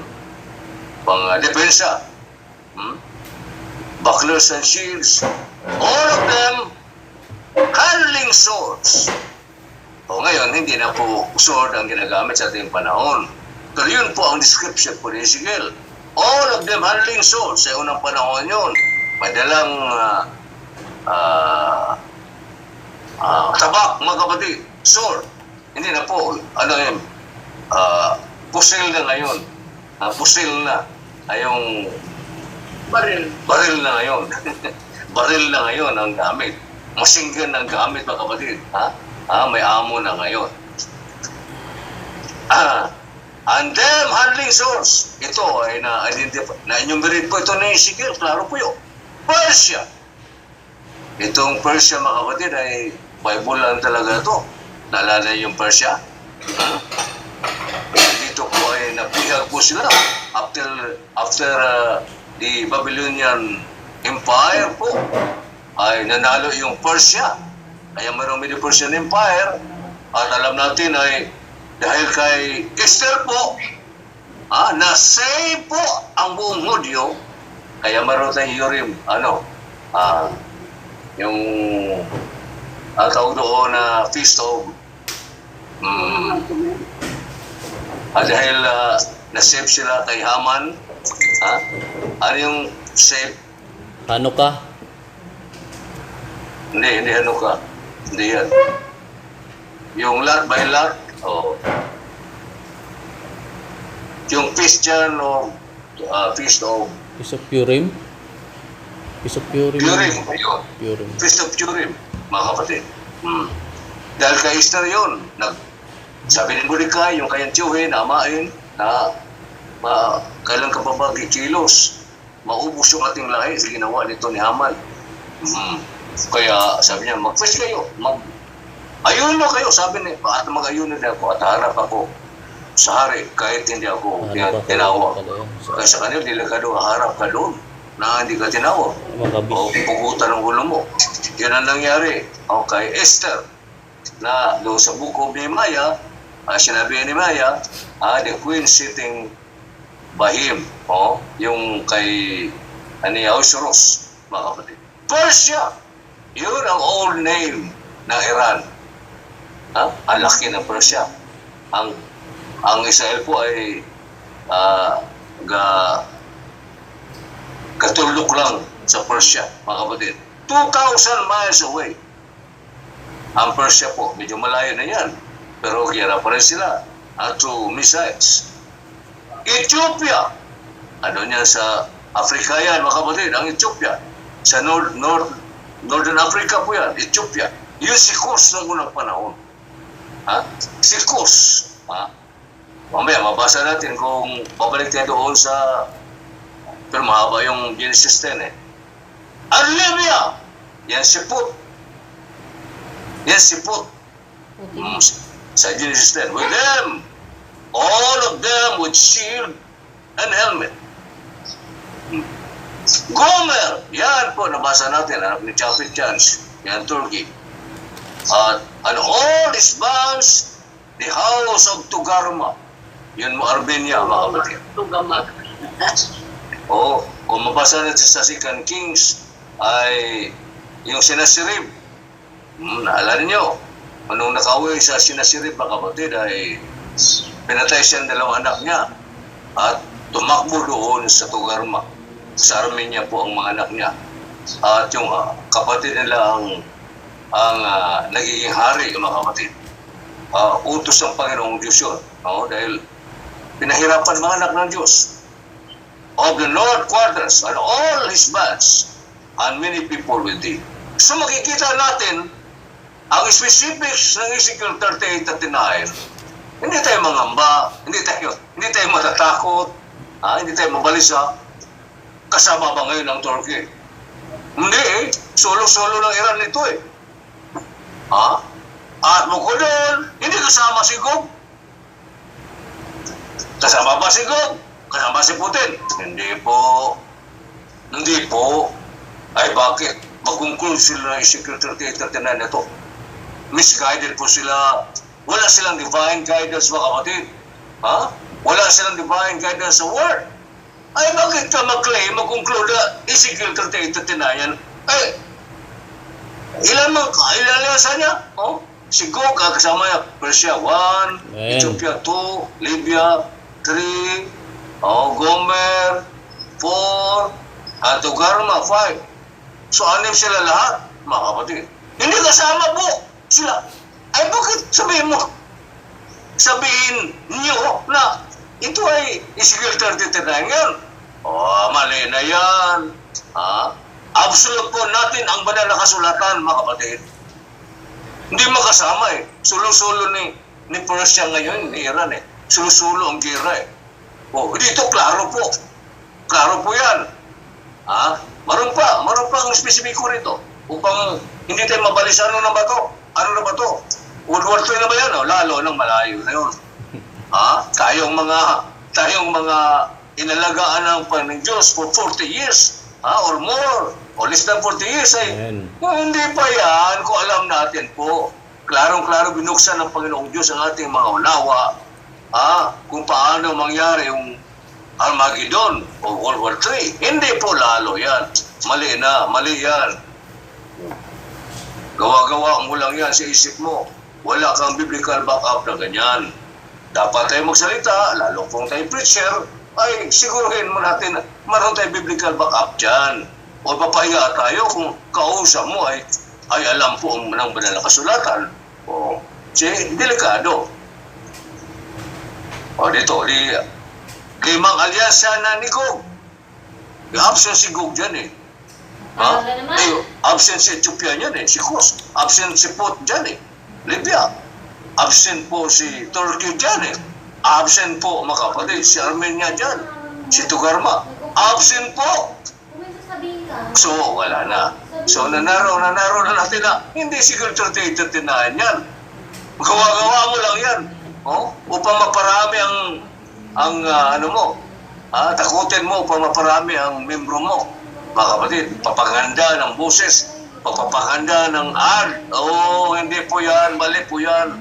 depensa. Bucklers and shields. All of them handling swords. Ngayon, hindi na po sword ang ginagamit sa ating panahon. Pero yun po ang description po ni Ezekiel. All of them handling swords sa unang panahon yun. Madalang tabak, mga kapatid, sword. Hindi na po, pusil na ngayon. Pusil na. Yung baril na ngayon. Baril na ngayon ang gamit. Machine gun ang gamit, mga kapatid. May amo na ngayon. And them handling swords. Ito ay na-enumerate po ito ni Ezekiel. Klaro po yun. Persia. Itong Persia, mga kapatid, ay Bible lang talaga ito. Naalala yung Persia? Dito po ay napihag po sila. After the Babylonian Empire po, ay nanalo yung Persia. Kaya mayroong Medo-Persian Empire. At alam natin ay dahil kay Esther po, na-save po ang buong Hudyo. Kaya mayroon tayong Urim, yung tawag doon na Feast of dahil na-save sila kay Haman. Ano yung save? Hanukkah. Hindi Hanukkah. Hindi yan. Yung lot by lot, yung feast dyan, feast of Purim. Purim, yun. Purim. Feast of Purim, mga kapatid. Dahil kay Esther yun, sabi ni Mordecai, yung kayang tiyuhin, amain, na kailan ka pa ba kikilos? Maubos yung ating lahi sa ginawa nito ni Haman. Kaya sabi niya, mag-feast kayo. Ayuno kayo, sabi niya, at mag-ayuno din ako at harap ako sa hari kahit hindi ako tinawag. Kaya sa kanila, delikado, harap ka doon na hindi ka tinawag. O pugutan ng ulo mo. Yan ang nangyari kay Esther na doon sa book of Nehemiah, sinabi ni Nehemiah, the queen sitting by him, yung kay Ahasuerus, mga kapatid. Persia, yun ang old name ng Iran. Ang laki ng Persia. Ang Israel po ay katulok lang sa Persia, mga kapatid. 2,000 miles away. Ang Persia po, medyo malayo na yan. Pero kaya pa rin sila to missiles. Ethiopia. Niyan sa Africa yan, mga kapatid, ang Ethiopia. Sa Northern Africa po yan, Ethiopia. Yun si Kos ng unang panahon. Si Kos. Mamaya, mabasa natin kung babalik tayo doon sa, pero mahaba yung Genesis 10 Ang Libya, yan si Put. Yan si Put. Sa Genesis 10. With them, all of them with shield and helmet. Gomer, yan po, nabasa natin, anak ni Chapit Chance, yan Turkey. And all his bands, the house of Tugarma. Yun mo, Armenia, mga kapatid. Tugarma. Kung mabasa natin sa 2 Kings, ay yung Sennacherib. Naalala niyo, anong nakauwi sa Sennacherib, mga kapatid, ay pinatay siya ang 2 anak niya at tumakbo doon sa Tugarma. Sa Armenia po ang mga anak niya. At yung kapatid nila ang nagiging hari, mga kapatid. Utos ng Panginoong Diyos yun. Dahil pinahirapan mga anak ng Diyos. Of the north quarters and all his bands and many people with thee. So makikita natin ang specifics ng Ezekiel 38 at 39. Hindi tayo mangamba, hindi tayo matatakot, hindi tayo mabalisa. Kasama ba ngayon ang Turkey? Hindi eh. Solo-solo ng Iran ito eh. Ha? At bukod doon, hindi kasama si Gog. Kasama ba si Gog? Kasama si Putin? Hindi po. Hindi po. Ay bakit? Mag-conclude sila ng Secretary 39 na ito. Misguided po sila. Wala silang divine guidance, mga kapatid. Ha? Wala silang divine guidance sa war. Ay bakit ka mag-claim, mag-conclude na Ezekiel 38-39 yan? Ay, ilan sa niya? Oh? Si Gog, kasama niya, Persia 1, Amen. Ethiopia 2, Libya 3, Gomer 4, at Togarma 5. So, anim sila lahat, mga kapatid. Hindi kasama po sila. Ay, bakit sabihin niyo na ito ay Ezekiel 39 yan? Mali na yan. Absolute po natin ang banal na kasulatan, mga kapatid. Hindi makasama eh. Sulo-sulo ni Persia ngayon, ni Iran eh. Sulo-sulo ang gira eh. Dito, klaro po. Klaro po yan. Maroon pa ang spesifiko rito. Upang hindi tayo mabalis, ano na ba to? Ano na ba to? World War II na ba yan? Lalo nang malayo na yun. Tayong mga inalagaan ng Panginoon Diyos for 40 years or more o less than 40 years ay hindi pa yan kung alam natin po. Klarong-klaro binuksan ng Panginoong Diyos ang ating mga unawa kung paano mangyari yung Armageddon o World War III. Hindi po lalo yan. Mali yan. Gawa-gawa mo lang yan sa isip mo. Wala kang biblical backup na ganyan. Dapat tayo magsalita, lalo kung tayo preacher, ay siguruhin mo natin na maroon tayo biblical backup dyan. O papahiya tayo kung kausap mo ay alam po ng banal na kasulatan. Delikado. Dito, limang alyansa na ni Gog. Absent si Gog dyan eh. Absent si Ethiopia dyan eh. Si Kos. Absent si Put dyan eh. Libya. Absent po si Turkey dyan eh. Absent po, mga kapatid, si Armenia dyan. Si Togarma. Absent po. So, wala na. So, nanaro na natin na hindi siguro 38-39 yan. Gawa-gawa mo lang yan. Upang maparami takutin mo upang maparami ang membro mo. Mga kapatid, papaganda ng boses, papapaganda ng ad. Hindi po yan, mali po yan.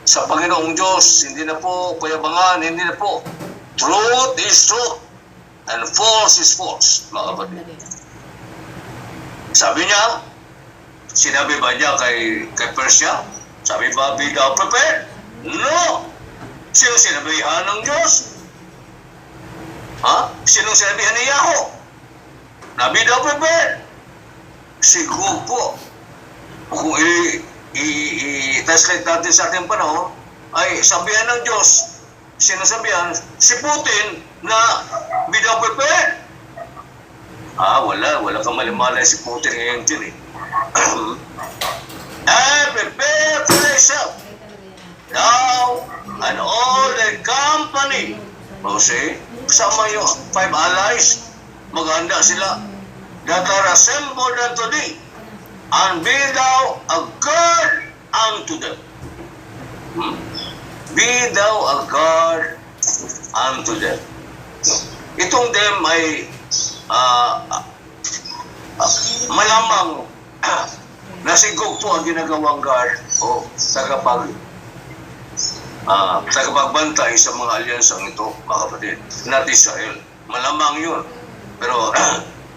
Sa Panginoong Diyos, hindi na po payabangan, hindi na po. Truth is truth and false is false, mga kapatid. Sabi niya, sinabi ba niya kay Persia? Sabi ba, be thou prepared? No! Sino sinabihan ng Diyos? Sinong sinabihan ni Yahoo? Na be thou prepared? Si Gog po. Kung i-translate natin sa ating panahon, ay sabihan ng Diyos, sinasabihan, si Putin na be thou prepared. Wala kang malimalay si Putin ngayon dyan eh. Prepare for thyself, thou and all the company. See, kasama yung 5 allies, maghanda sila, that are assembled unto thee, and be thou a guard unto them. Be thou a guard unto them. Itong them ay malamang na si Gog po ang ginagawang guard o tagapagbantay sa mga alyansang ito, mga kapatid, not Israel. Malamang yun. Pero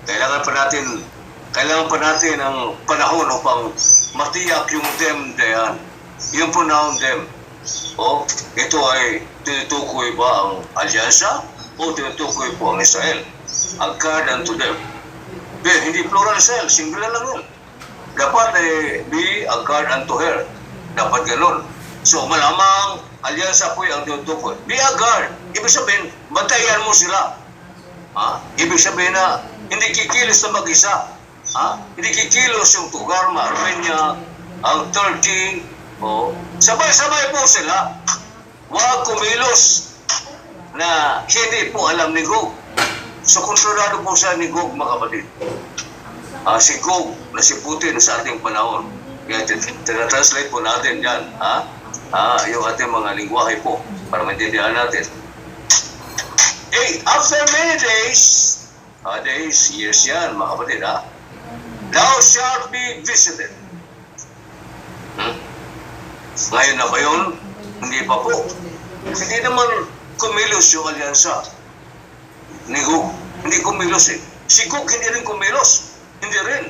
kailangan pa natin ang panahon upang matiyak yung them na yan. Yung pronoun them. Ito ay tinutukoy ba ang alyansa o tinutukoy po ang Israel? A guard unto them. Hindi plural Israel, singular lang yun. Dapat be a guard unto her. Dapat ganun. So malamang alyansa po yung tinutukoy. Be a guard. Ibig sabihin, bantayan mo sila. Ibig sabihin na hindi kikilos na mag-isa. Hindi kikilos yung Togarma, Armenia, ang Turkey. Sabay-sabay po sila. Huwag kumilos na hindi po alam ni Gog. So kontrolado po siya ni Gog, mga kapatid. Si Gog na si Putin sa ating panahon. Kaya translate po natin yan. Yung ating mga lingwahe po para maintindihan natin. After many days, years yan, mga kapatid, thou shalt be visited. Ngayon na ba yun? Hindi pa po. Hindi naman kumilos yung alyansa ni Gog. Hindi kumilos eh. Si Gog hindi rin kumilos. Hindi rin.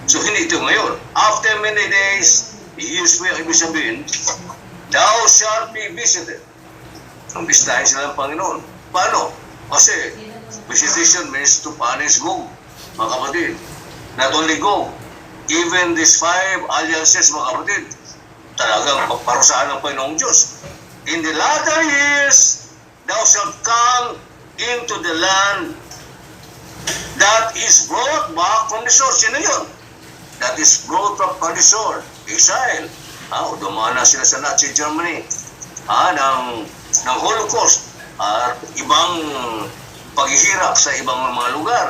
So hindi ito ngayon. After many days, years mo yung ibig sabihin, thou shalt be visited. Ang bistahin sila ng Panginoon. Paano? Kasi visitation means to punish Gog, mga kapatid. Not only Gog, even these 5 alliances, mga kapatid, talagang parusahan ng Panginoong Diyos. In the latter years, thou shalt come into the land that is brought back from the shore. Sino yun? That is brought back from the shore. Israel. Dumana sila sa Nazi Germany. Ng Holocaust. Ibang paghihirap sa ibang mga lugar.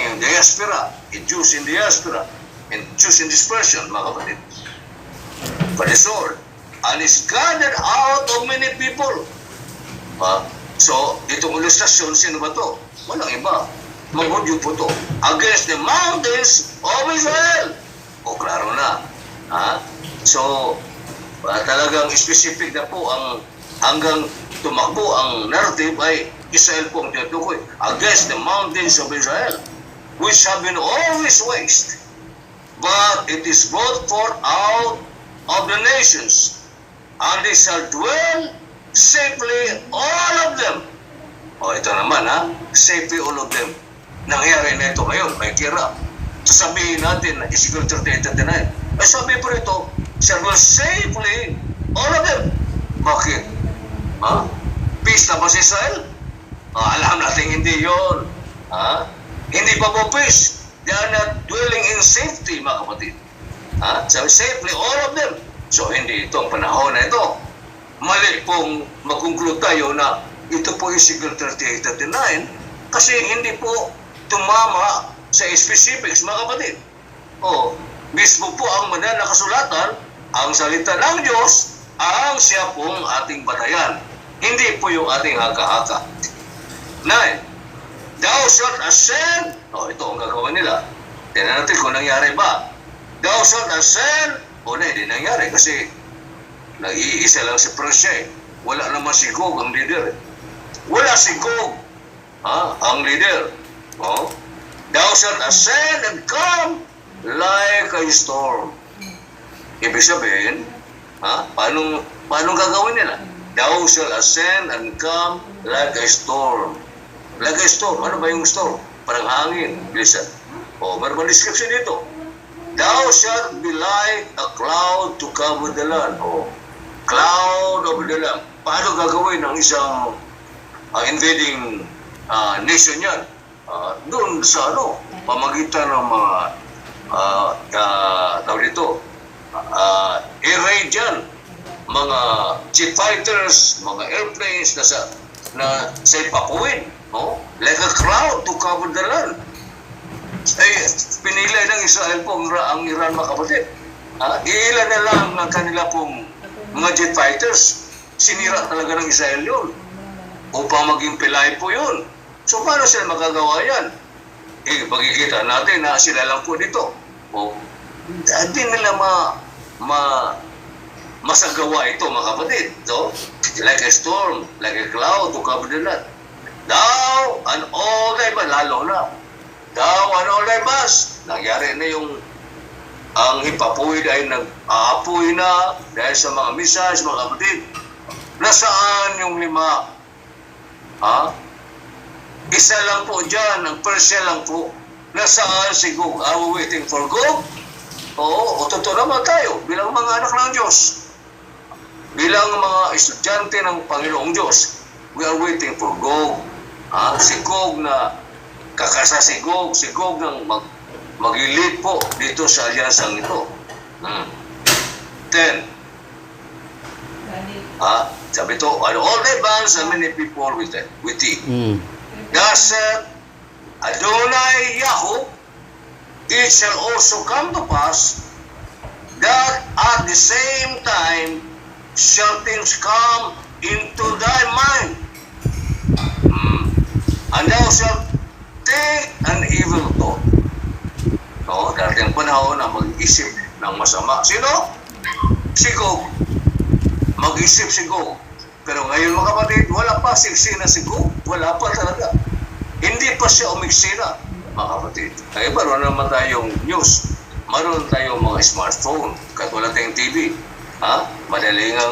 Yung diaspora. Jews in diaspora. And Jews in dispersion, mga kapatid. For the sword. And is gathered out of many people. So, itong ilustrasyon, sino ba to? Walang iba. Mga Hudyo po to. Against the mountains of Israel. Klaro na. So, talagang specific na po ang hanggang tumakbo ang narrative ay Israel po ang tinutukoy. Against the mountains of Israel, which have been always waste. But it is brought forth out of the nations, and they shall dwell safely, all of them. Ito naman safely all of them. Nangyari na ito ngayon, may kira. Sasabihin natin na Ezekiel 38:39. Sabi po ito, shall dwell safely, all of them. Bakit? Peace na ba si Israel? Alam natin hindi yun. Hindi pa po peace. They are not dwelling in safety, mga kapatid. So safely, all of them. So hindi ito ang panahon na ito. Mali pong mag-conclude tayo na ito po Ezekiel 38:39 kasi hindi po tumama sa specifics, mga kapatid. Mismo po ang manal na kasulatan, ang salita ng Diyos, ang siya pong ating batayan. Hindi po yung ating haka-haka. 9. Thou shalt ascend. Ito ang gagawin nila. Tignan natin kung nangyari ba. Thou shalt ascend. Hindi nangyari kasi nag-iisa lang si Persia. Wala naman si Gog ang leader. Wala si Gog ang leader. Thou shalt ascend and come like a storm. Ibig sabihin, paano gagawin nila? Thou shalt ascend and come like a storm. Like a storm. Ano ba yung storm? Parang hangin. Bilisan. Meron ba description dito? Thou shalt be like a cloud to cover the land. Cloud over the land. Paano gagawin ng isang invading nation yan? Doon sa pamagitan ng mga tawag dito, air raid yan. Mga jet fighters, mga airplanes na sa ipapuwin. Like a cloud to cover the land. Pinilay ng Israel po ang Iran, mga kapatid. Ilan na lang ng kanila pong mga jet fighters. Sinira talaga ng Israel yun. Upang maging pilay po yun. So paano sila magagawa yan? Pagkikita natin na sila lang po dito. Hindi nila masagawa ito, mga kapatid. So, like a storm, like a cloud to cover the land. Thou and all thy band, lalo na. Thou and all thy bands. Nangyari na yung ang hipapuwid ay nag-aapoy na dahil sa mga missiles, mga kapatid. Nasaan yung 5? Isa lang po dyan, ang Persia lang po. Nasaan si Gog? Are we waiting for Gog? Totoo naman tayo bilang mga anak ng Diyos. Bilang mga estudyante ng Panginoong Diyos. We are waiting for Gog. Si Gog na kakasa si Gog nang mag-lead po dito sa alyansang ito. 10. Sabi ito, and all the bands and many people with thee. Thus Adonai Yahweh, it shall also come to pass that at the same time shall things come into thy mind. And thou shalt take an evil thought. No, dati ang panahon na mag-isip ng masama. Sino? Si Gog. Mag-isip si Gog. Pero ngayon mga kapatid, wala pa siksina si Gog. Wala pa talaga. Hindi pa siya umiksina, mga kapatid. Kaya meron naman tayong news. Meron tayong mga smartphone. Katulad tayong TV. Ha? Madali nga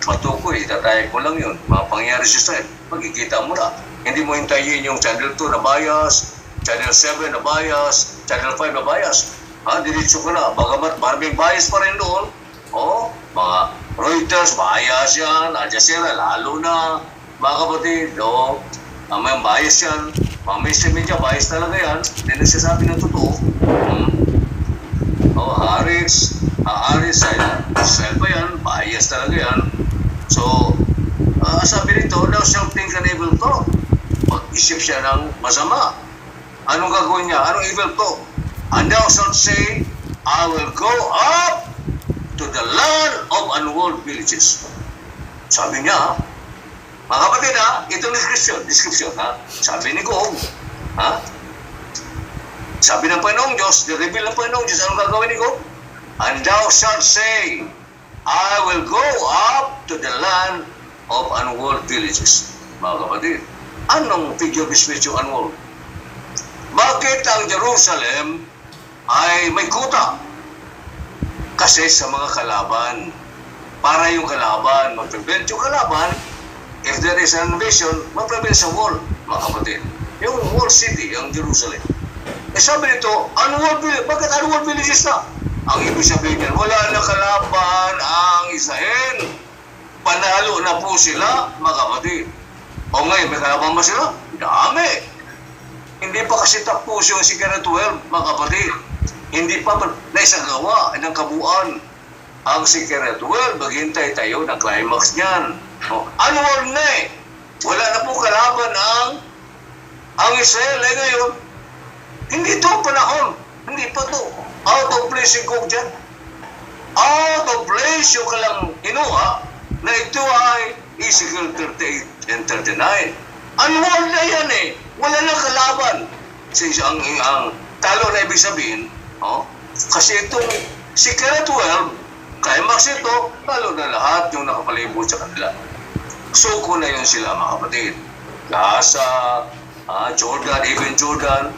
matukoy. Itatayag mo lang yun. Mga pangyayari sa Israel. Magkikita mo na. Hindi mo hintayin yung Channel 2 na bias, Channel 7 na bias, Channel 5 na bias. Ha? Diretso ka na. Bagamat maraming bias pa rin doon. O, mga Reuters, bias yan. Al Jazeera, lalo na. Mga kapatid, o, may bias yan. Mga mainstream media, bias talaga yan. Hindi nagsasabi ng totoo. O, Haaretz, Israel pa yan. Bias talaga yan. So, sabi nito, thou shalt think an evil thought. Mag-isip siya ng masama. Anong gagawin niya? Anong evil thought? And thou shalt say, I will go up to the land of unwalled villages. Sabi niya, mga kapatid itong description sabi ni Gog, sabi ng Panginoong Diyos, the-reveal ng Panginoong Diyos, anong gagawin ni Gog? And thou shalt say, I will go up to the land of unwalled villages. Mga kapatid, anong figure of speech yung unwalled? Bakit ang Jerusalem ay may kuta? Kasi sa mga kalaban. Para yung kalaban, mag-prevent yung kalaban, if there is an invasion, mag-prevent sa wall, mga kapatid. Yung wall city, ang Jerusalem. Sabi nito, unwalled village. Bakit unwalled villages na? Ang ibig sabihin niyan, wala na kalaban ang Israel. Panalo na po sila, mga kapatid. O ngayon, may kalaban ba sila? Dami. Hindi pa kasi tapos yung Secret 12, mga kapatid. Hindi pa naisagawa ng kabuuan ang Secret 12. Maghintay tayo ng climax niyan. Unwalled na Wala na po kalaban ang Israel. Ngayon, hindi to panahon. Hindi pa to. Out of place yung Gog dyan. Out of place yung kalang inuha na ito ay Ezekiel 38 and 39. Unwalled na yan Wala na kalaban. Ang talo na ibig sabihin, kasi itong Secret 12, climax ito, talo na lahat yung nakapalibot sa kanila. Suko na yun sila, mga kapatid. Gaza, Jordan, even Jordan.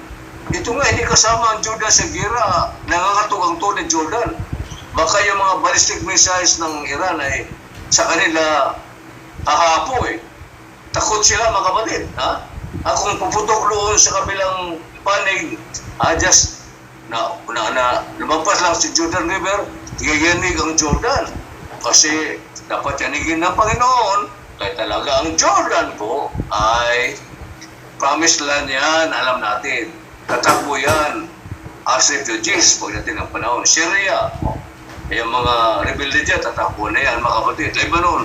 Ito nga, hindi kasama ang Jordan sa gira. Nangangatugang to ni Jordan. Baka yung mga ballistic missiles ng Iran ay sa kanila hahapo Takot sila, mga kapatid. Kung puputok doon sa kabilang panig, just lumampas lang si Jordan River, yayanig ang Jordan. Kasi dapat yanigin ng Panginoon, kaya talaga ang Jordan po ay promised land yan, alam natin. Tatakbo yan as refugees pagdating ng panahon. Syria, yung mga rebelde dyan, tatakbo na yan, mga kapatid. Lebanon,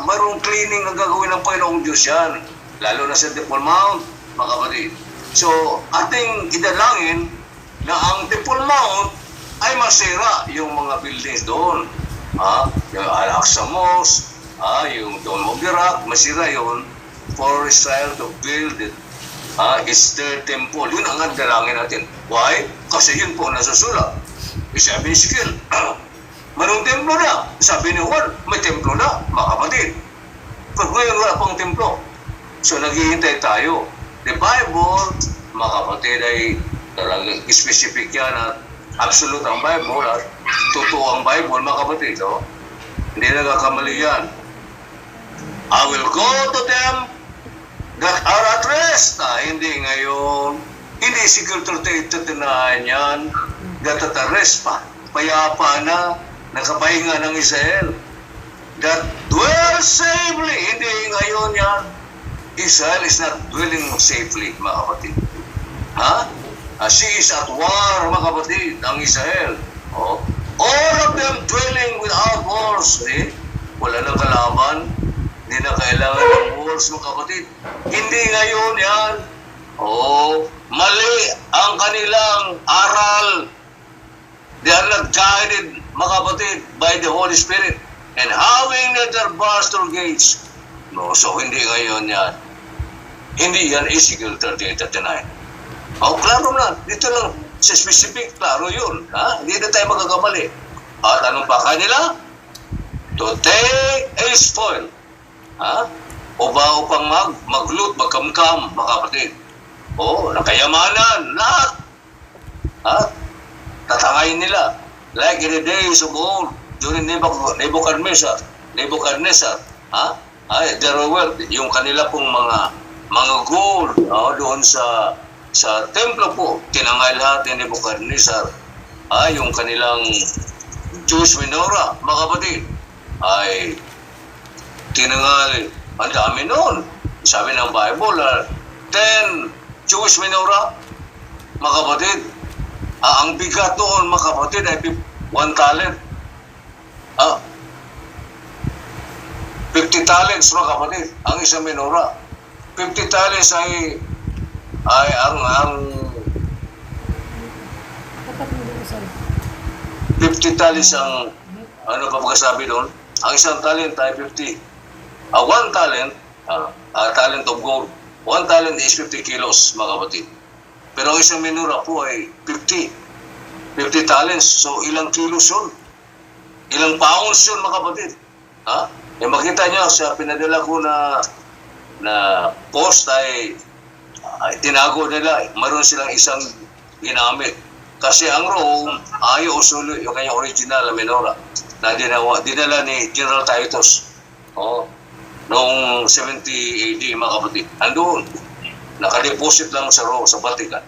mayroong cleaning na gagawin ng Panginoong Diyos yan. Lalo na sa Temple Mount, mga kapatid. So, ating idalangin na ang Temple Mount ay masira yung mga buildings doon. Yung Al-Aqsa Mosque, yung Dome of the Rock, masira yun for Israel to build its third temple. Yun ang dalangin natin. Why? Kasi yun po nasusulat. Sabi ni Ezekiel, manong templo na. Sabi ni Juan, may templo na, mga kapatid. Pag ngayon wala pang templo. So naghihintay tayo. The Bible, mga kapatid, ay talagang specific yan at absolute ang Bible at totoo ang Bible, mga kapatid. Hindi nagkakamali yan. I will go to them that are at rest. Hindi ngayon. Hindi Ezekiel 38:39 yan. That at rest pa. Payapa na. Nakapahinga ng Israel. That dwell safely. Hindi ngayon yan. Israel is not dwelling safely, mga kapatid. She is at war, mga kapatid, ang Israel. All of them dwelling without walls. Wala nang kalaban. Hindi na kailangan ng walls, mga kapatid. Hindi ngayon yan. Mali ang kanilang aral. They are not guided, mga kapatid, by the Holy Spirit. And having neither bars nor gates. No, so hindi ngayon yan. Hindi yan Ezekiel 38:39. Klaro na. Dito lang sa specific, klaro yun. Ha? Hindi na tayo magkakamali. At anong pa kanila? To take a spoil. Ha? O ba upang maglut, magkamkam, mga kapatid. Nakayamanan, lahat. Ha? Tatangayin nila. Like in the days of old, during Nebuchadnezzar. Ha? There were yung kanila pong mga gold doon sa templo po. Tinangay lahat ni Nebuchadnezzar. Yung kanilang Jewish menorah, mga kapatid, ay tinangal. Ang dami noon. Sabi ng Bible, 10 Jewish menorah, mga kapatid. Ang bigat doon, mga kapatid, ay 1 talent. 50 talents, mga kapatid, ang isang menorah. 50 talents ay ang Dapat mo dito sa 50 talents ang ano pa pagkasabi doon? Ang isang talent ay 50. 1 talent, talent of gold. 1 talent is 50 kilos, mga kapatid. Pero ang isang menorah po ay 50 talents. So, ilang kilos yun? Ilang pounds yun, mga kapatid? Makita nyo sa pinadala ko na post ay tinago nila. Maroon silang isang ginamit. Kasi ang Rome ayaw usulo yung kanyang original na menorah na dinala ni General Titus. Noong 70 AD, mga kapatid. Andun. Nakadeposit lang sa Rome, sa Vatican.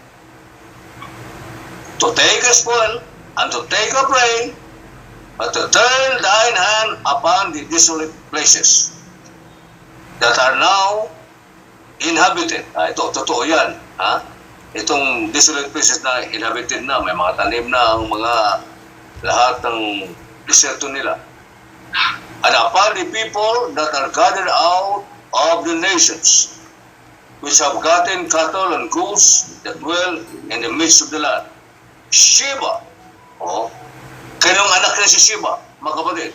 To take a spoil and to take a prey, but to turn thine hand upon the desolate places that are now inhabited. Ito, totoo yan. Itong desolate places na inhabited na, may mga tanim na ang mga lahat ng deserto nila. And upon the people that are gathered out of the nations, which have gotten cattle and goods that dwell in the midst of the land. Sheba. Kanong anak na si Sheba, mga kapatid?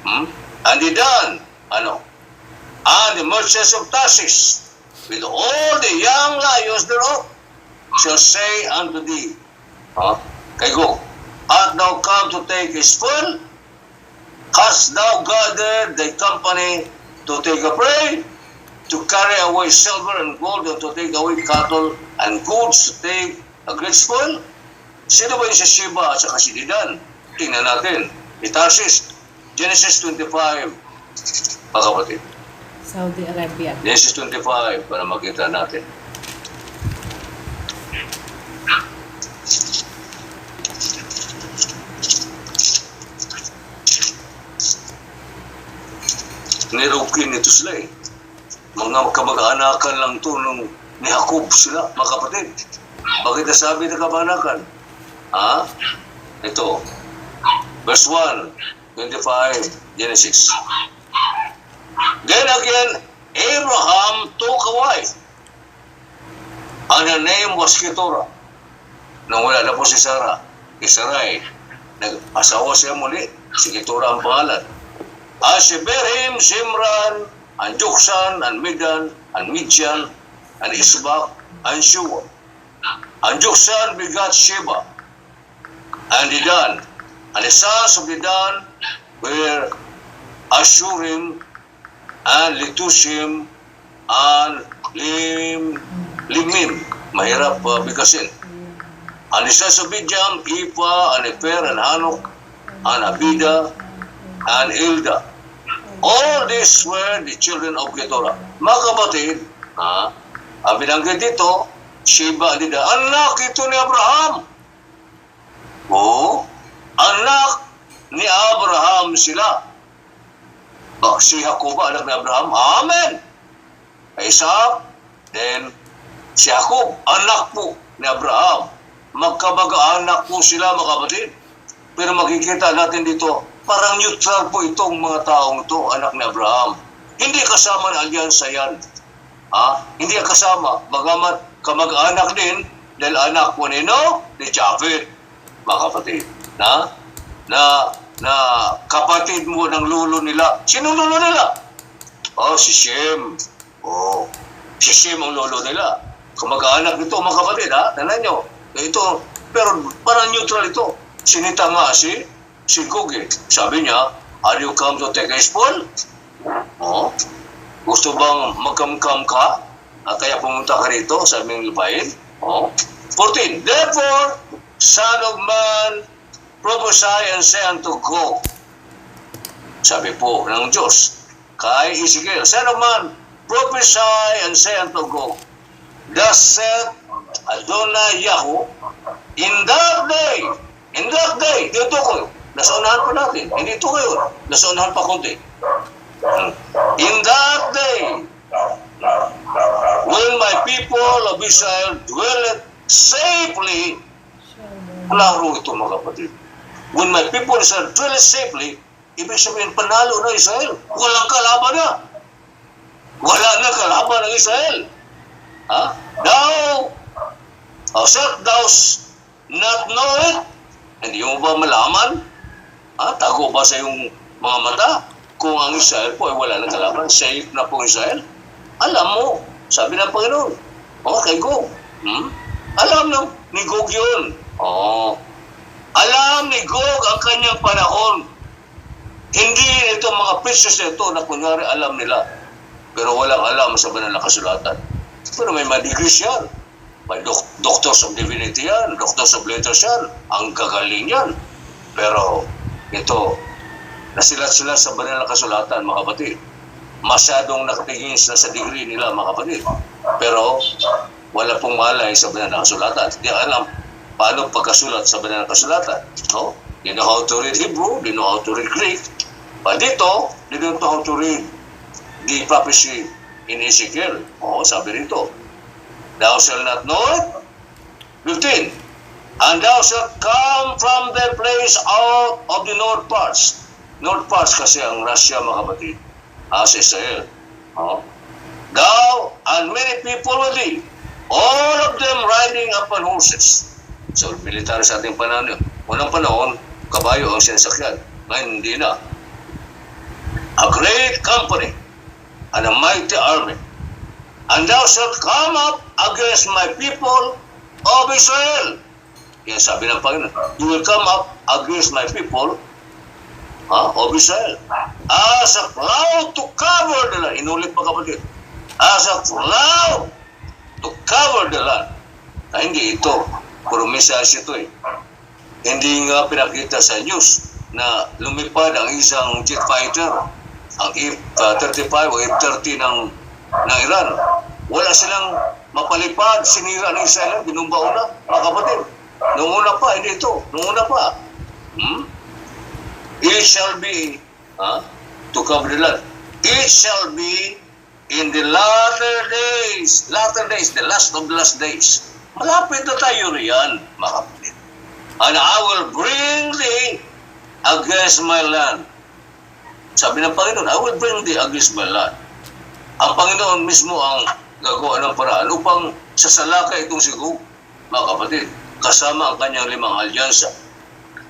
And Dedan, and the merchants of Tarsus, with all the young lions thereof, shall say unto thee, kay go, art thou come to take a spoil? Hast thou gathered thy company to take a prey? To carry away silver and gold, and to take away cattle and goods, to take a great spoil? Sino ba yung si Sheba at saka si Dedan? Tingnan natin. Tarsus, Genesis 25, mga kapatid. Saudi Arabia. Genesis 25, para makita natin. Nirukin ito sila eh. Mga kamag-anakan lang ito nung ni Jacob sila, mga kapatid. Bakit nasabi na kamag-anakan? Ito. Verse 1, 25, Genesis. Then again, Abraham took a wife, and her name was Keturah. Nung wala na po si Sarah, Sarai, nag-asawa siya muli, si Keturah ang pangalan. As she bare him Zimran, and Joksan, and Midan, and Midian, and Isbak, and Shua. And Joksan begat Sheba, and Dedan, and the sons of Dedan were Ashurim, and Letushim, and Limim. Mahirap bigkasin. And the sons of Bijam, Ipa, and Eper, and Hanok, and Abida, and Hilda. All these were the children of Keturah. Mga kapatid, ang binanggit dito, Sheba and Dedan, anak ito ni Abraham. Anak ni Abraham sila. Si Jacob, anak ni Abraham. Amen. Isaac, then si Jacob, anak po ni Abraham. Magkamag-anak po sila, mga kapatid. Pero makikita natin dito, parang neutral po itong mga taong ito, anak ni Abraham. Hindi kasama ng alyansa yan. Hindi kasama. Bagamat kamag-anak din dahil anak po nino ni Japhet, mga kapatid. Na kapatid mo ng lolo nila. Sino lolo nila? Oh, si Shem. Oh, si Shem ang lolo nila. Kamag-anak nito, mga kapatid, ha? Tanan nyo. Ito, pero parang neutral ito. Sinita nga si Gog eh. Sabi niya, are you come to take a spoil? Oh, gusto bang magkamkam ka? Kaya pumunta ka rito sa aming lupain? Oh. 14. Therefore, Son of Man, prophesy and say unto Gog. Sabi po ng Diyos kay Ezekiel, Son of Man, prophesy and say unto Gog, thus saith Adonai Yahu, in that day, dito ko, nasa unahan pa natin, hindi ito kayo, nasa unahan pa konti. In that day, when my people of Israel dwelleth safely, klaro ito mga kapatid. When my people of Israel dwelleth safely, ibig sabihin panalo na Israel. Walang kalaban na. Wala na kalaban ng Israel. Ha? Shalt thou not know it? Hindi mo ba malaman? Tago ba sa iyong mga mata? Kung ang Israel po ay wala ng kalaban, safe na po Israel? Alam mo, sabi ng Panginoon, kay Gog. Alam ni Gog yun. Alam ni Gog ang kanyang panahon. Hindi ito mga preachers ito na kunyari alam nila. Pero walang alam sa banal na kasulatan. Pero may madigris yan. May doctors of divinity yan, doctors of letters yan. Ang gagaling yan. Pero ito, nasilat sila sa banal na kasulatan, mga kapatid. Masyadong nakatingin sila sa degree nila, mga kapatid. Pero wala pong malay sa banal na kasulatan. Hindi alam paano pagkasulat sa banal na kasulatan. No? They know how to read Hebrew, they know how to read Greek. But dito, they don't know how to read the prophecy in Ezekiel. Sabi rito, thou shalt not know it. 15. And thou shalt come from the place out of the north parts. North parts kasi ang Russia, mga kapatid. As Israel. Thou and many people with thee, all of them riding upon horses. So, military sa ating panahon yun. Unang panahon, kabayo ang sinasakyan. Ngayon, hindi na. A great company and a mighty army. And thou shalt come up against my people of Israel. Yan sabi ng Panginoon. You will come up against my people of Israel. As a cloud to cover the land. Inulit pa kapatid. As a cloud to cover the land. Hindi ito. Puro message ito eh. Hindi nga pinakita sa news na lumipad ang isang jet fighter, ang F-35 o F-30 ng Iran. Wala silang mapalipad, sinira ng Israel, binumba una, mga kapatid. Noong una pa, hindi ito. Noong una pa. It shall be, to cover the land. It shall be in the latter days, the last of the last days. Malapit na tayo riyan, mga kapatid. And I will bring thee against my land. Sabi ng Panginoon, I will bring thee against my land. Ang Panginoon mismo ang gagawa ng paraan upang sasalakay itong si Gog, mga kapatid, kasama ang kanyang 5 alyansa.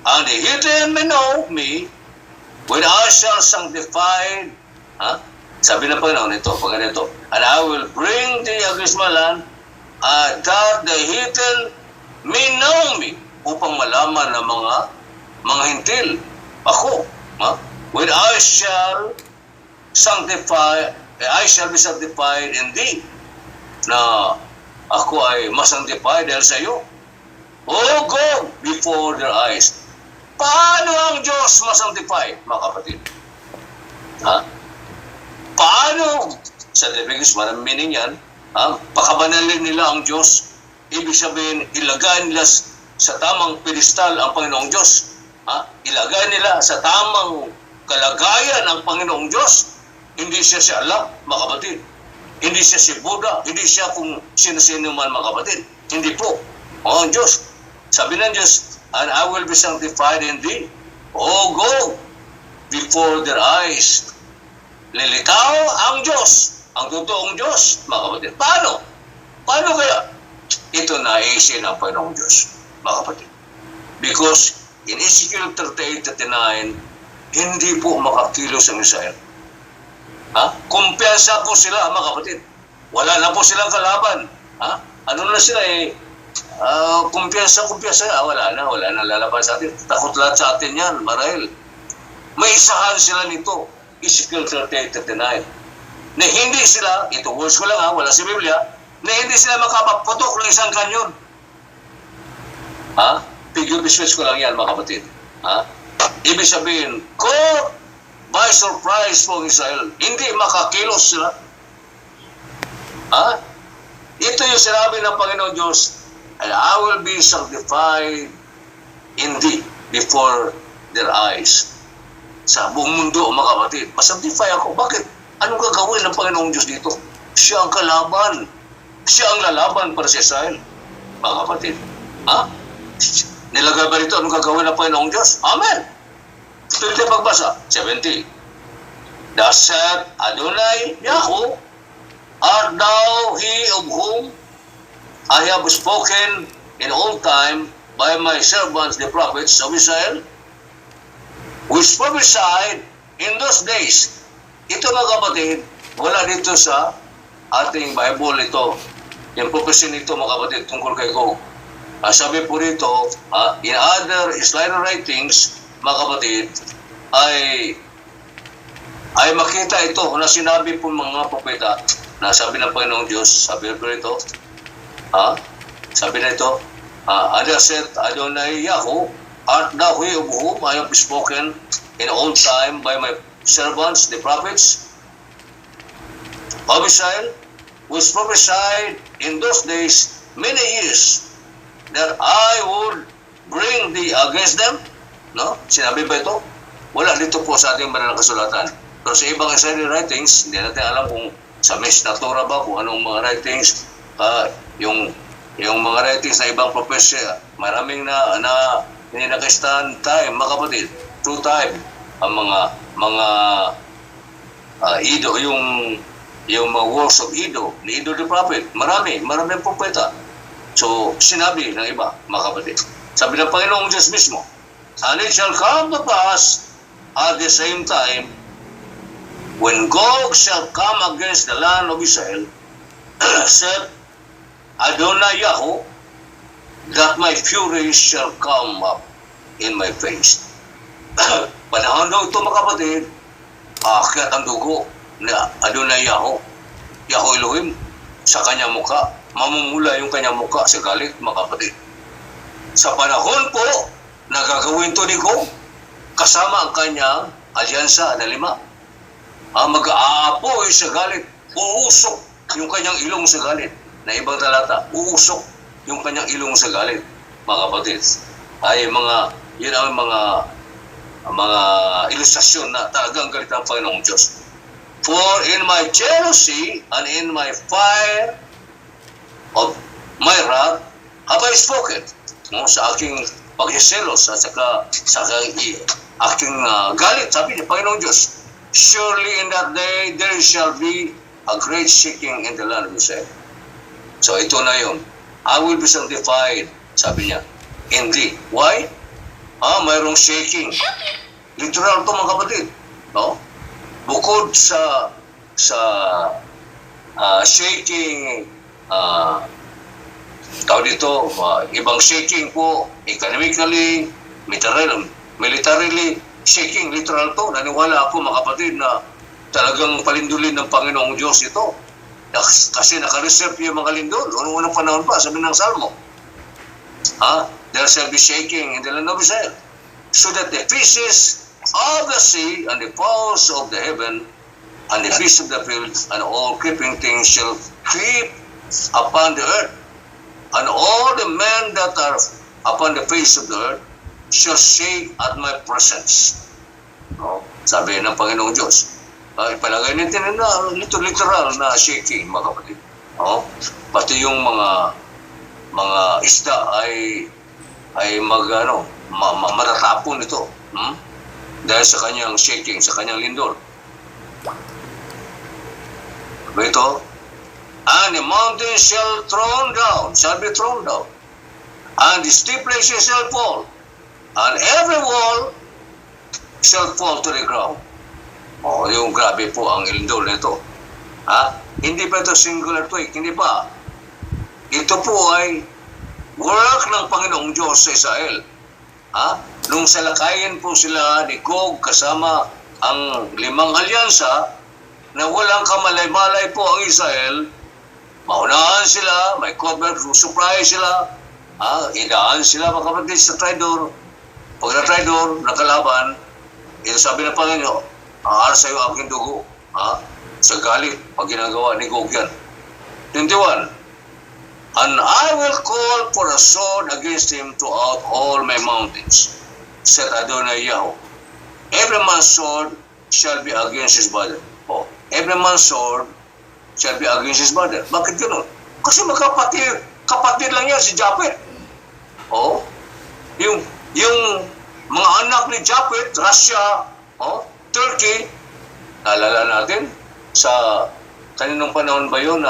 And the hidden may know me when I shall sanctify, sabi ng Panginoon ito, pag ganito, and I will bring thee against my land, that the hidden may know me, upang malaman ng mga hintil ako, when I shall sanctify, I shall be sanctified in thee, na ako ay masanctify dahil sa iyo. Oh God, before their eyes. Paano ang Diyos masanctify, mga kapatid? Paano? Sa Leviticus, maraming meaning yan. Pakabanalin nila ang Diyos. Ibig sabihin, ilagay nila sa tamang pedestal ang Panginoong Diyos. Ilagay nila sa tamang kalagayan ang Panginoong Diyos. Hindi siya si Allah, mga kapatid. Hindi siya si Buddha. Hindi siya kung sino-sino man, mga kapatid. Hindi po. Ang Diyos. Sabi ng Diyos, and I will be sanctified in thee. Oh, go before their eyes. Lilitaw ang Diyos. Ang totoong Diyos, mga kapatid. Paano? Paano kaya? ito na isin ng Panginoong Diyos, mga kapatid. Because in Ezekiel 38:39, hindi po makakilos ang Israel. Kumpiyansa po sila, mga kapatid. Wala na po silang kalaban. Ano na sila kumpiyansa, wala na lalaban sa atin. Takot lahat sa atin yan, marahil. May isahan sila nito, Ezekiel 38:39, na hindi sila, ito words ko lang wala sa Biblia, na hindi sila makapaputok ng isang kanyon. Figure of speech ko lang yan, mga kapatid. Ibig sabihin, caught by surprise po Israel, hindi makakilos sila. Ito yung sinabi ng Panginoon Diyos, and I will be sanctified in thee before their eyes. Sa buong mundo, mga kapatid, masanctify ako. Bakit? Anong gagawin ng Panginoong Diyos dito? Siya ang kalaban. Siya ang lalaban para sa Israel, mga kapatid. Nilagay ba dito anong gagawin ng Panginoong Diyos? Amen. Tuloy tayo pagbasa. 70. Thus said Adonai Yahweh, art thou he of whom I have spoken in old time by my servants the prophets of Israel, which prophesied in those days. Ito, mga kapatid, wala dito sa ating Bible ito. Yung prophecy nito, mga kapatid, tungkol kay Gog. Sabi po rito, in other Islamic writings, mga kapatid, ay makita ito na sinabi po mga propeta na sabi ng Panginoong Diyos, sabi po rito, sabi na ito, Ada said Adonai Yahweh, art thou he of whom I have spoken in old time by my servants, the prophets of Israel, which prophesied in those days many years, that I would bring thee against them? No? Sinabi ba ito? Wala dito po sa ating banal na kasulatan. Pero sa ibang Israeli writings, hindi natin alam kung sa Mishnah Torah ba, kung anong mga writings, yung mga writings na ibang propesya, maraming hindi naka-stand time, mga kapatid, true time, ang mga Ido, yung mga works of Ido, ni Ido the prophet, maraming propeta. So, sinabi ng iba, mga kapatid. Sabi ng Panginoong Diyos mismo, and it shall come to pass at the same time, when Gog shall come against the land of Israel, said Adonai Yahweh, that my fury shall come up in my face. Panahon daw ito, mga kapatid, aakyat ang dugo na Adonai Yahweh, Yahweh Elohim, sa kanyang muka. Mamumula yung kanyang muka sa galit, mga kapatid. Sa panahon po, nagagawin to ni Gog, kasama ang kanyang alyansa na 5. Mag-aapoy sa galit, uusok yung kanyang ilong sa galit. Na ibang talata, uusok yung kanyang ilong sa galit, mga kapatid. Yun ang mga ilustrasyon na talagang galit ang Panginoong Diyos. For in my jealousy and in my fire of my wrath have I spoken. Sa aking paghiselos at sa aking galit, sabi ni Panginoong Diyos, surely in that day there shall be a great shaking in the land of Israel. So ito na yun. I will be sanctified, sabi niya. Hindi. Why? Mayroong shaking. Literal to, mga kapatid. No? Bukod sa shaking, ibang shaking po, economically, militarily, shaking, literal to. Naniwala ako, mga kapatid, na talagang palindulin ng Panginoong Diyos ito. Kasi naka-reserve yung mga lindol. Unang panahon pa, sabi ng Salmo. There shall be shaking in the land of Israel, so that the fishes of the sea and the fowls of the heaven and the beasts of the field and all creeping things shall creep upon the earth, and all the men that are upon the face of the earth shall shake at my presence. Sabi ng Panginoong Diyos. Ipalagay natin na literal na shaking, mga kapatid. Pati yung mga isda ay matatapon ito. Dahil sa kanyang shaking, sa kanyang lindol. Ito, and and the mountains shall be thrown down, and the steep places shall fall, and every wall shall fall to the ground. Oh, yung grabe po ang indol nito. Hindi pa ito singular tweak, hindi pa. Ito po ay work ng Panginoong Diyos sa Israel. Nung salakayin po sila ni Gog kasama ang 5 alyansa na walang kamalay-malay po ang Israel, maunahan sila, may cover supply sila, idaan sila mga kapatid sa tridor. Pag na-tridor, nakalaban, ito sabi ng Panginoon, aar sa iyo aking dugo, sa galit pag ginagawa ni Gog yan. 21, and I will call for a sword against him throughout all my mountains, said Adonai Yahweh. Every man's sword shall be against his brother. Every man's sword shall be against his brother. Bakit gano'n? Kasi kapatid lang yan si Japhet. Yung mga anak ni Japhet, Russia, Turkey, naalala natin, sa kaninong panahon ba yun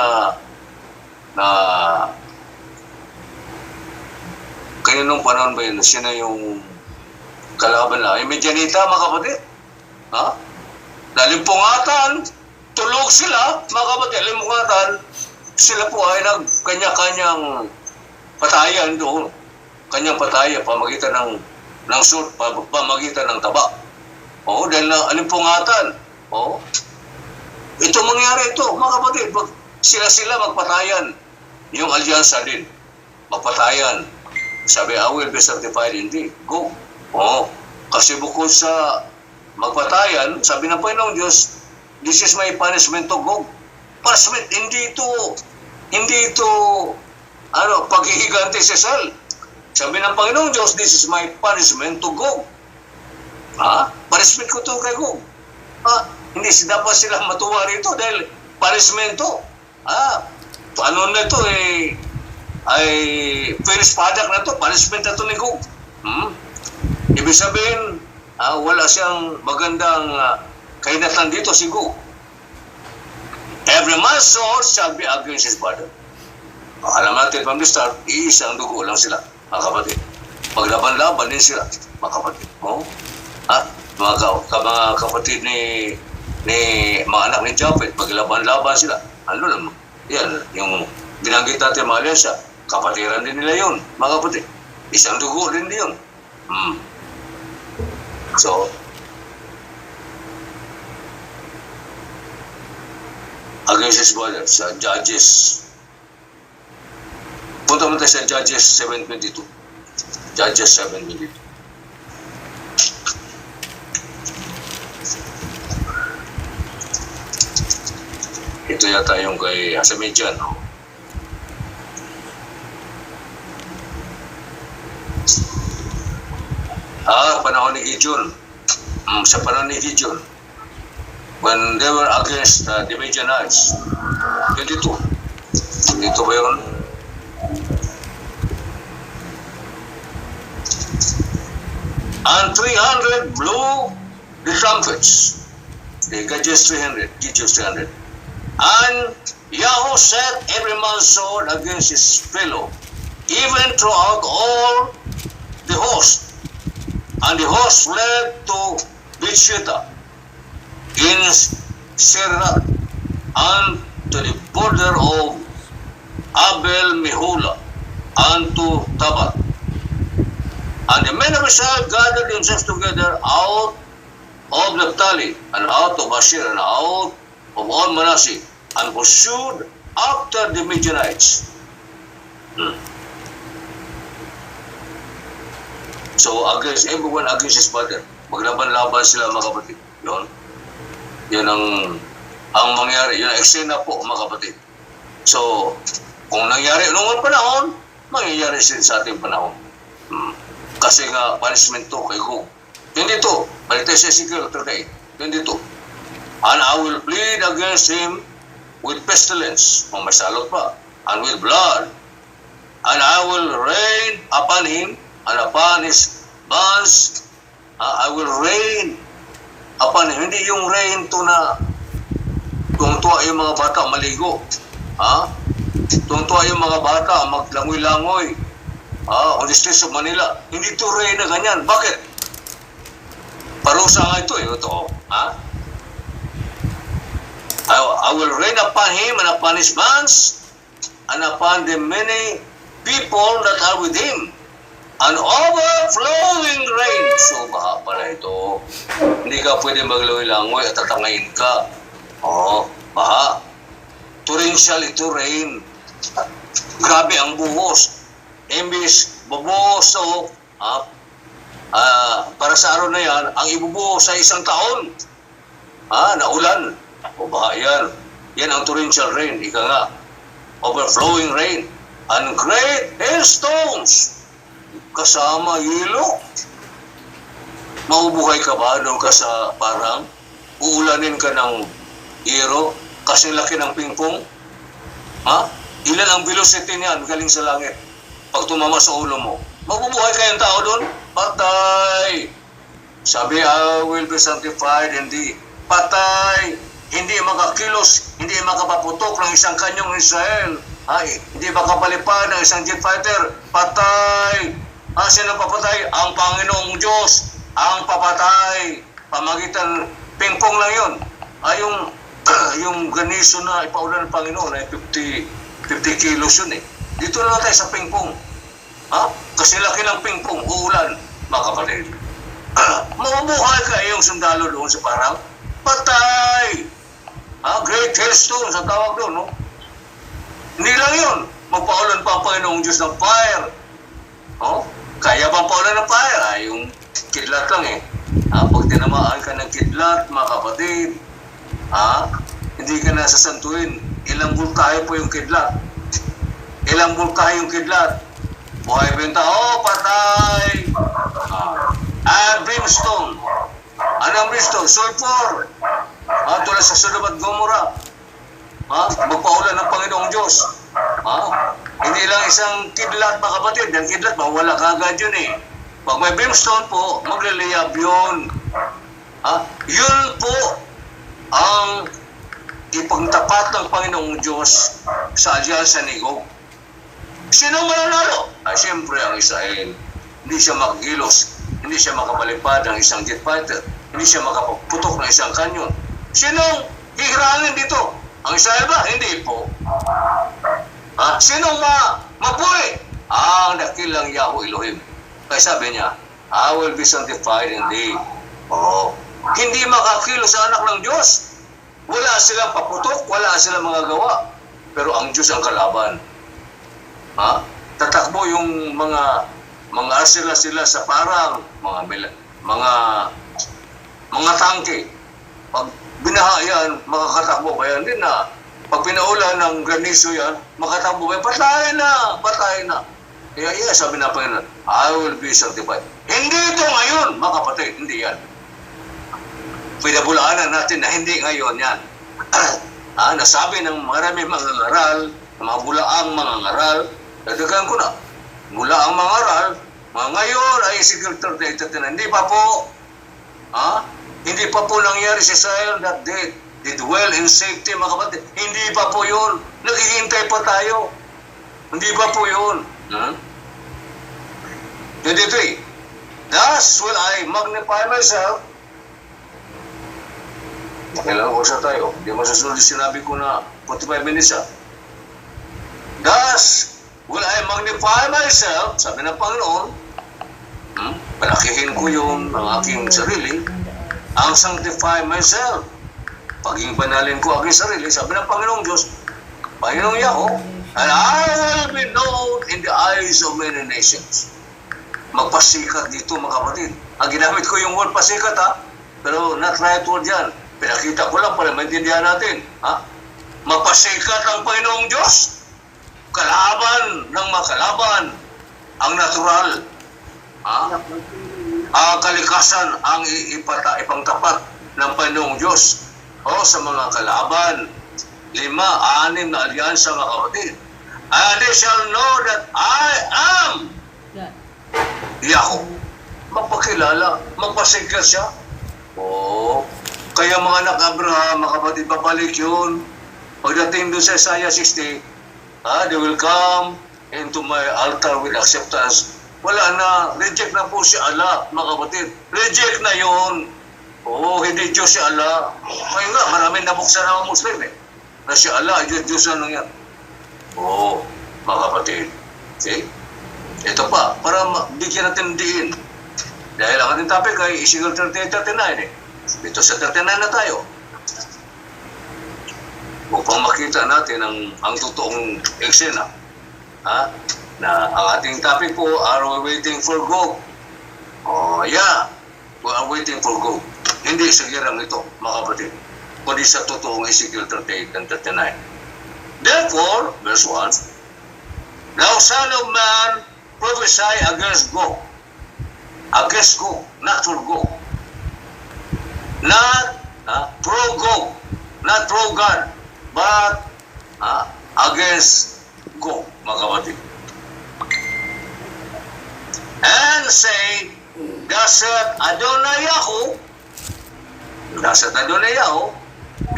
kaninong panahon ba yun? Sino yung kalaban na? Yung Medianita, mga kapatid. Nalimpungatan, tulog sila, mga kapatid, nalimpungatan, sila po ay nagkanya-kanyang patayan doon. Kanyang patayan, pamagitan ng sword, pamagitan ng taba. Dahil nalimpungatan. Ito mangyari ito, mga kapatid, sila magpatayan. Yung alyansa din, magpatayan. Sabi, I will be certified in thee. Go. Kasi bukod sa magpatayan, sabi ng Panginoong Diyos, this is my punishment to Gog. Punishment, hindi ito paghihigante sa Israel. Sabi ng Panginoong Diyos, this is my punishment to Gog. Punishment ko to kay Gog. Hindi dapat sila matuwa rito dahil punishment to. Ano na ito ay finished product na to, punishment na to ni Gog. Ibig sabihin, wala siyang magandang kainatan dito si Gog. Every man's sword shall be against his brother. Alam natin from the start, iisang dugo lang sila, mga kapatid. Paglaban-laban din sila, mga kapatid. Mga kapatid ni mga anak ni Japhet, paglaban-laban sila. Ano naman? Yan, yung binanggit natin mga alyansa, kapatiran din nila yun, mga kapatid. Isang dugo din yun. So, against his brother, sa Judges. Punta mo tayo sa Judges 7:22. Judges 7:22. Ito yata yung kay Hasamidjan. Panahon ni Gideon. Sa panahon ni Gideon. When they were against the Midianites. 22. Dito ba yun? And 300 blew the trumpets. They got just 300. Gideon's 300. And Yahweh set every man's sword against his fellow, even throughout all the host. And the host fled to Bethsheba in Serah and to the border of Abel Meholah and to Tabat. And the men of Israel gathered themselves together out of Naphtali and out of Asher and out of all Manasseh and pursued after the Midianites. So everyone against his brother. Maglaban-laban sila, mga kapatid. Yun ang mangyari. Yun ang eksena po, mga kapatid. So, kung nangyari noong panahon, mangyayari sin sa ating panahon. Kasi nga, punishment to kay Gog. 22, balik tayo sa Ezekiel 38. 22. And I will plead against him with pestilence, may salot pa, and with blood. And I will rain upon him and upon his bands. I will rain upon him. Hindi yung rain to na kung tuwa yung mga bata maligo. Tuntua yung mga bata, maglangoy-langoy. On the streets of Manila. Hindi to rain na ganyan. Bakit? Parusa nga ito eh. Ito, ha? I will rain upon him and upon his bands and upon the many people that are with him. An overflowing rain. So, baha pala ito. Hindi ka pwede maglangoy-langoy at tatangayin ka. Baha. Torrential ito, rain. Grabe ang buhos. Imbis bubuhos to, para sa araw na yan, ang ibubuhos sa isang taon. Na ulan. Baha yan. Yan ang torrential rain. Ika nga. Overflowing rain. And great hailstones. Kasama yelo. Maubuhay ka ba doon ka sa parang uulanin ka ng yero kasi laki ng pingpong? Ilan ang velocity niyan galing sa langit? Pag tumama sa ulo mo, mabubuhay kayong tao doon? Patay! Sabi, I will be sanctified in thee. Patay! Hindi makakilos, hindi makapaputok ng isang kanyong Israel. Hindi makapalipad ng isang jet fighter. Patay! Sino papatay? Ang Panginoong Diyos ang papatay. Pamagitan, pingpong lang yun. Yung ganiso na ipaulan ng Panginoon ay 50 kilos yun eh. Dito na tayo sa pingpong. Kasi laki ng pingpong, uulan, mga kapatid. Mabubuhay ka yung sundalo doon sa parang patay. Great hailstone sa tawag doon, no? Hindi lang yun. Magpaulan pa ang Panginoong Diyos ng fire. Kaya bang paulan ng fire? Yung kidlat lang eh. Pag tinamaan ka ng kidlat, mga kapatid, hindi ka na sasantuin. Ilang voltahe po yung kidlat. Ilang voltahe yung kidlat. Buhay ba yung tao? Patay! Brimstone. Anong brimstone? Sulfur. Tulad sa Sodom at Gomorrah. Magpaulan ng Panginoong Diyos. Hindi lang isang kidlat, mga kapatid. Yung kidlat, mawala kagad yun eh. Pag may brimstone po, maglaliyab yun. Yun po ang ipagtapat ng Panginoong Diyos sa alyansa ni Gog. Sino mananalo? Siyempre ang Israel. Hindi siya makakilos. Hindi siya makapalipad ng isang jet fighter. Hindi siya makaputok ng isang kanyon. Sinong hihirangin dito? Ang Israel ba? Hindi po. Sinong mapuri? Ang dakilang Yahweh Elohim. Kaya sabi niya, I will be sanctified in thee. Hindi makakilos sa anak ng Diyos. Wala silang paputok, wala silang mga gawa. Pero ang Diyos ang kalaban. Tatakbo yung mga sila sa parang mga tangke. Pag binaha yan, makakatakbo ba yan? Hindi na. Pag pinaulan ng granizo yan, makatakbo ba yan? Patay na. Kaya sabi na Panginoon, I will be sanctified. Hindi ito ngayon, mga kapatid. Hindi yan. Pinabulaanan natin na hindi ngayon yan. Nasabi ng marami mga ngaral, mga bulaang mga ngaral, dadagan ko na. Bulaang mga ngaral, mga ngayon ay Secretary of State na hindi pa po. Hindi pa po nangyari sa Israel that they dwell in safety, mga kapatid. Hindi pa po yun. Naghihintay pa tayo. Hindi pa po yun. 23. Thus will I magnify myself. Kailangan ko sa tayo. Hindi masusunod sinabi ko na 45 minutes Thus will I magnify myself, sabi ng Panginoon, palakihin ko yung aking sarili, ang sanctify myself. Paging banalin ko aking sarili, sabi ng Panginoong Diyos, Panginoong Yahweh, and I will be known in the eyes of many nations. Magpasikat dito, mga kapatid. Ang ginamit ko yung word pasikat, pero not right word yan. Pinakita ko lang para maintindihan natin. Mapasikat ang Panginoong Diyos. Kalaban ng mga kalaban. Ang natural. Ang kalikasan ang ipangtapat ng Panginoong Diyos. Sa mga kalaban. 5, 6 na alyansa, mga kapatid. And they shall know that I am Yahweh. Magpakilala. Magpasikat siya. Kaya mga anak Abraham, mga kapatid, babalik yun. Pagdating doon sa Isaiah 60, They will come into my altar with acceptance. Wala na, reject na po si Allah, mga kapatid. Reject na yon. Oo, hindi Diyos si Allah. Ngayon nga, maraming nabuksan na mga Muslim na si Allah, Diyos na lang yan. Oo, mga kapatid. See? Ito pa, para bigyan natin diin. Dahil ang ating topic ay Ezekiel 38-39 Ito sa 39 na tayo. Upang makita natin ang totoong eksena. Na ang ating topic po, are we waiting for Gog? Oh, yeah. We are waiting for Gog. Hindi sa girang ito, mga kapatid. Kundi sa totoong Ezekiel 38 and 39. Therefore, verse 1, Thou son of man, prophesy against Gog. Against Gog, not for Gog. Not pro-Gog, not pro-God, but against Gog, mga kapatid. And say, Thus saith Adonai,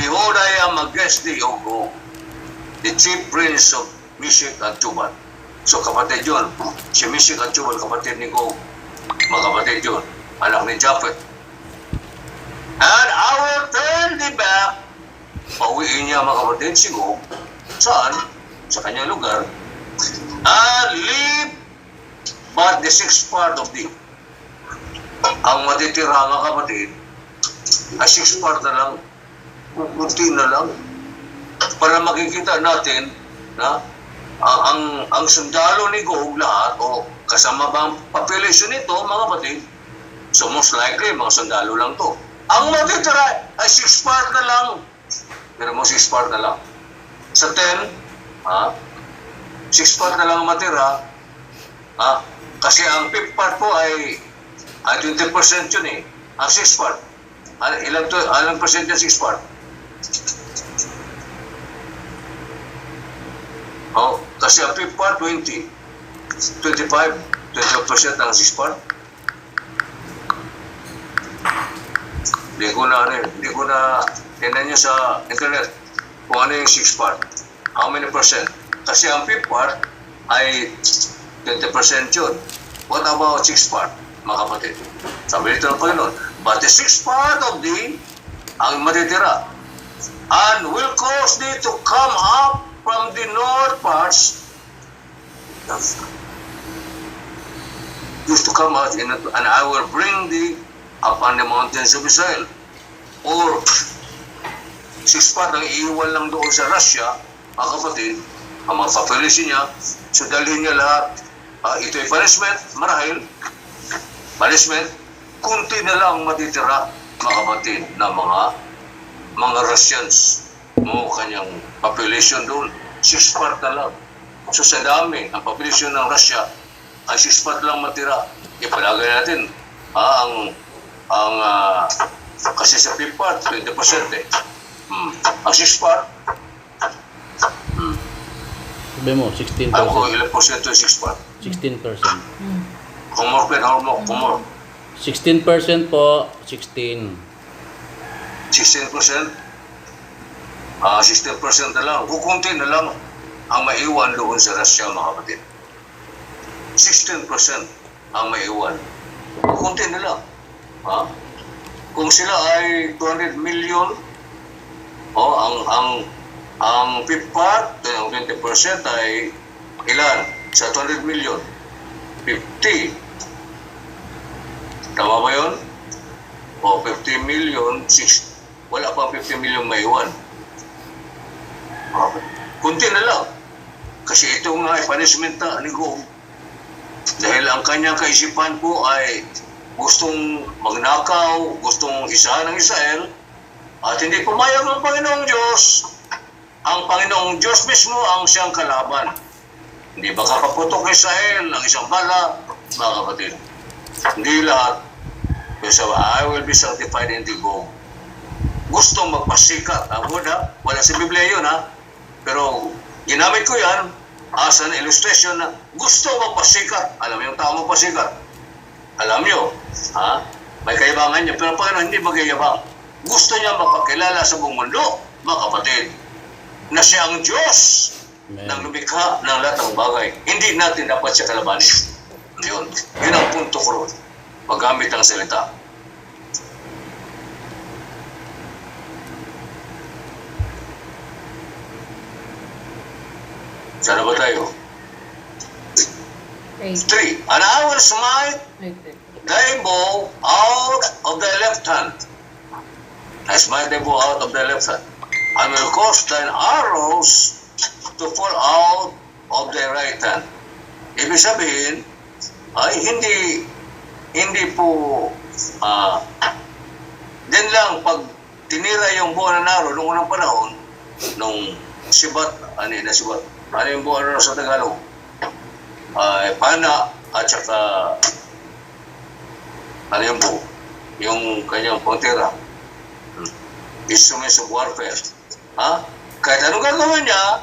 Behold, I am against thee, O Gog, the chief prince of Meshech and Tubal. So kapatid yun, si Meshech at Tubal, kapatid ni Gog, mga kapatid yun, anak ni Japhet. And I will turn thee back, pauwiin niya mga kapatid si Gog, saan? Sa kanyang lugar, and leave but the sixth part of thee. Ang matitira mga kapatid, ay sixth part na lang, kunti na lang, para makikita natin na ang sundalo ni Gog lahat, o kasama ba ang population nito mga kapatid, so most likely mga sundalo lang to. Ang matitira ay 6 part na lang. Pero mo 6 part na lang. Sa 10, 6 part na lang matira. Kasi ang 5th part po ay 20% yun eh. Ang 6 part. Ilang percent yung 6 part? Kasi ang 5th part, 20. 25% ang 6 part. Hindi ko na tingnan nyo sa internet kung ano yung 6 part. How many percent? Kasi ang 5th part ay 20% yun. What about 6 part, mga kapatid? Sabi nito ng Panginoon, but the 6th part of thee, ang matitira, and will cause thee to come up from the north parts, used to come out, and I will bring thee upon the mountains of Israel. Or 6 part ang iiwan lang doon sa Russia, mga kapatid, ang mga population niya, so dalhin niya lahat. Ito'y punishment, marahil, punishment, kunti na lang matitira, mga kapatid, na mga Russians, kanyang population doon, 6 part na lang. So sa dami, ang population ng Russia, ay 6 part lang matira. Ipalagay natin, kasi sa 5th part, 20% eh. Ang 6th part, Sabi mo, 16%. ilang porsyento yung 6th part? 16%. Kumor. 16% po, 16. 16%? 16% na lang. Kukunti na lang ang maiwan doon sa Russia, mga kapatid. 16% ang maiwan. Kukunti na lang. Kung sila ay 200 million, ang 5th part, ang 20% ay ilan? Sa 200 million? 50. Tama ba yun? 50 million, wala pa 50 million maiwan. Kunti na lang. Kasi ito nga ay punishment na ni Gog. Dahil ang kanyang kaisipan po ay gustong magnakaw, gustong isahan ng Israel, at hindi pumayag ng Panginoong Diyos. Ang Panginoong Diyos mismo ang siyang kalaban. Hindi ba kapaputok ng Israel ng isang bala, mga kapatid? Hindi lahat. Kasi I will be sanctified in the Gog. Gustong magpasikat. Wala sa Biblia yun, Pero ginamit ko yan as an illustration na gusto magpasikat. Alam mo yung tao magpasikat? Alam nyo, may kaibangan niya. Pero Panginoon hindi magyayabang. Gusto niya mapakilala sa buong mundo, mga kapatid, na siya ang Diyos ng lumikha ng lahat ng bagay. Hindi natin dapat siya kalabanin. Yun ang punto ko ron. Paggamit ng salita. Sana ba tayo? 8. 3. And I will smite thy bow out of thy left hand. I smite thy bow out of thy left hand. I will cause thine arrows to fall out of thy right hand. Ibig sabihin, ay hindi po din lang pag tinira yung buwan ng araw noong unang panahon, nung sibat, ano yung buwan sa Tagalog? Pana at saka ano yung buo? Yung kanyang pangtira. Instruments of warfare. Ha? Kahit anong gagawin niya,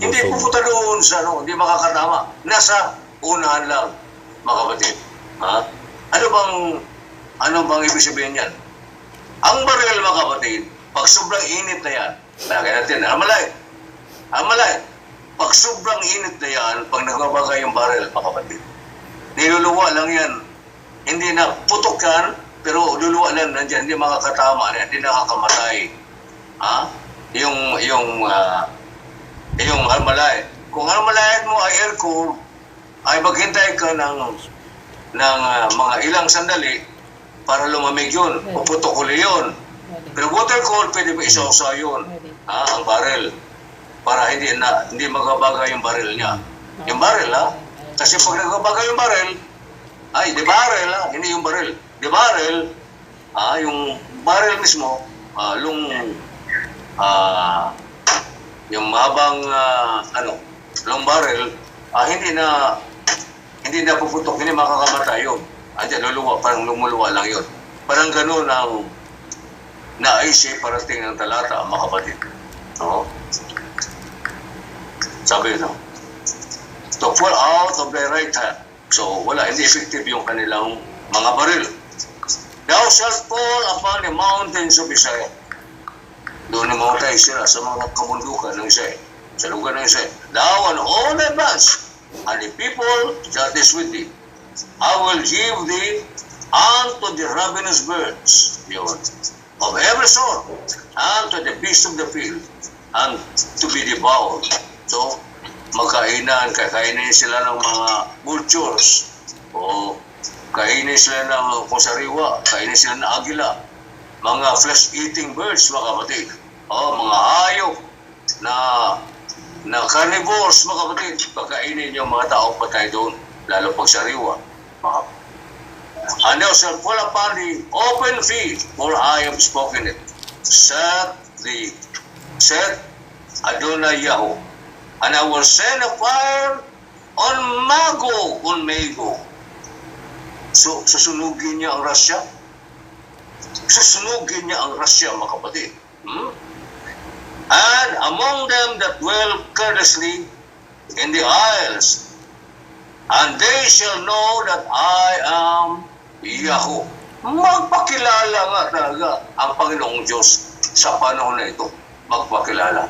hindi pupunta doon sa hindi makakatama. Nasa unahan lang, mga kapatid. Ha? Ano bang ibig sabihin yan? Ang baril, mga kapatid, pag sobrang init na yan, lagay natin, amalay. Pag sobrang init na yan, pag nagbabagay yung baril, mga kapatid, niluluwa lang yan. Hindi na putok yan, pero luluwa lang nandiyan, hindi makakatama yan, hindi nakakamatay. Ha? Yung harmalay. Kung harmalay mo ay air cool, ay maghintay ka ng mga ilang sandali para lumamig yun. Puputok uli yun. Pero water cool, pwede mo isausa yun. Ang baril. Para hindi magbabaga yung baril niya. Yung baril, ha? Kasi pag nagbabaga yung baril, ay, di baril, ha? Hindi yung baril. Di baril, yung baril mismo, yung mahabang long barrel, hindi na puputok, hindi makakamatay yun. Andiyan, luluwa, parang lumuluwa lang yun. Parang gano'n ang naisip parating ng talata, mga kapatid. No? Sabi no? To fall out of the right hand. So, hindi effective yung kanilang mga baril. Thou shalt fall upon the mountains of Israel. Doon namatay sila sa mga kamundukan ng Israel, sa lugar ng Israel. Thou and all thy bands, and the people that is with thee, I will give thee unto the ravenous birds, yun, of every sort, and to the beasts of the field, and to be devoured. So, kakainin sila ng mga vultures, o kainin sila ng kusariwa, kainin sila ng agila, mga flesh-eating birds, mga kapatid. Mga hayop na carnivores, mga kapatid. Pagkainin yung mga tao patay doon, lalo pag sariwa. And thou shalt fall upon the open field, for I have spoken it. Said Adonai Yahweh. And I will send a fire on Magog. So, susunugin niya ang Russia? Susunugin niya ang Russia, mga kapatid. And among them that dwell carelessly in the isles, and they shall know that I am Yahweh. Magpakilala nga talaga ang Panginoong Diyos sa panahon na ito. Magpakilala.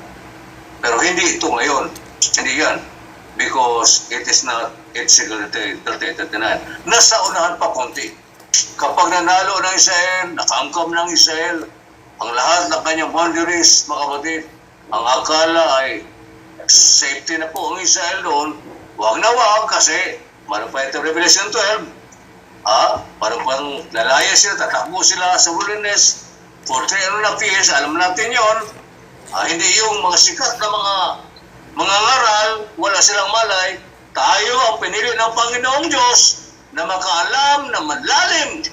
Pero hindi ito ngayon. Hindi yan. Because it is not Ezekiel 38:39. Nasa unahan pa konti. Kapag nanalo ng Israel, nakaangkam ng Israel, ang lahat ng kanyang boundaries, mga kapatid, ang akala ay safety na po ang Israel doon, wag na wag kasi, parang pa ito Revelation 12, parang pang lalaya sila, tatakbo sila sa wilderness for 3.5 years, alam natin yon. Hindi yung mga sikat na mga ngaral, wala silang malay, tayo ang pinili ng Panginoong Diyos na makaalam na malalim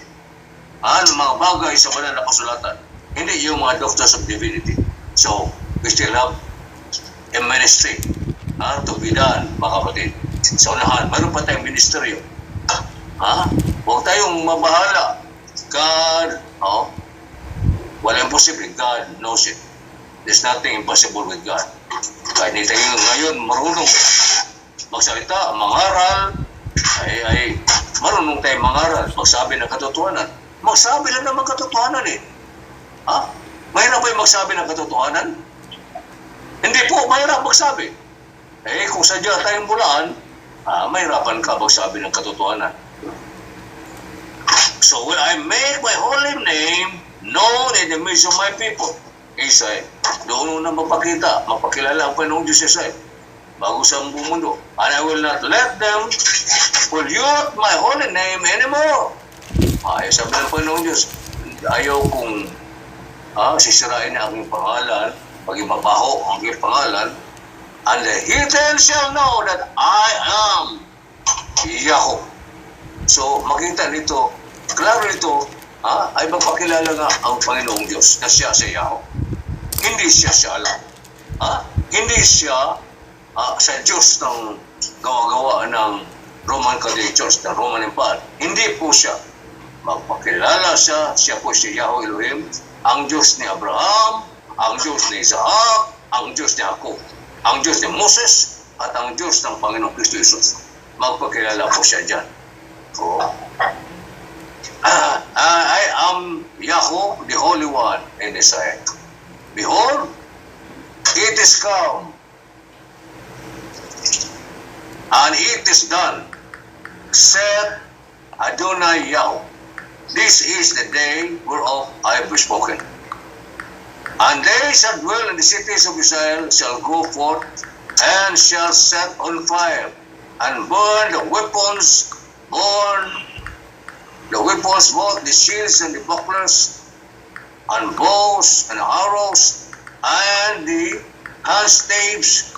ng mga bagay sa banal na kasulatan. Hindi yung mga doctors of divinity. So, we still have a ministry to be done, mga kapatid. Sa unahan, mayroon pa tayong ministeryo. Huwag tayong mabahala. God, walang imposible. God knows it. There's nothing impossible with God. Kahit hindi tayo ngayon marunong magsalita, mangaral, ay marunong tayo mangaral, magsabi ng katotohanan. Magsabi lang naman katotohanan eh. Mahirap ba yung magsabi ng katotohanan? Hindi po, mahirap magsabi. Kung sadya tayong bulaan, mahirapan ka magsabi ng katotohanan. So when I make my holy name known in the midst of my people, Isay, doon na mapakilala ang Panginoong Diyos Isay, bago sa buong mundo. And I will not let them pollute my holy name anymore. Sabi ng Panginoong Diyos, ayaw kong sisirain ang aking pangalan, paging mabaho ang aking pangalan, and the heathen shall know that I am Yahweh. So, makita nito, klaro nito, ay magpakilala nga ang Panginoong Diyos na siya si Yahweh. Hindi siya Allah. Hindi siya sa Diyos ng gawa-gawa ng Roman Catholic Church, ng Roman Empire. Hindi po siya. Magpakilala siya po si Yahweh Elohim, ang Diyos ni Abraham, ang Diyos ni Isaac, ang Diyos ni Jacob, ang Diyos ni Moses, at ang Diyos ng Panginoong Kristo Jesus. Magpakilala po siya dyan. I am Yahweh, the Holy One in Israel. Behold, it is come, and it is done, said Adonai Yahweh. This is the day whereof I have spoken. And they shall dwell in the cities of Israel, shall go forth, and shall set on fire, and burn the weapons, both the shields and the bucklers, and bows and arrows, and the handstaves,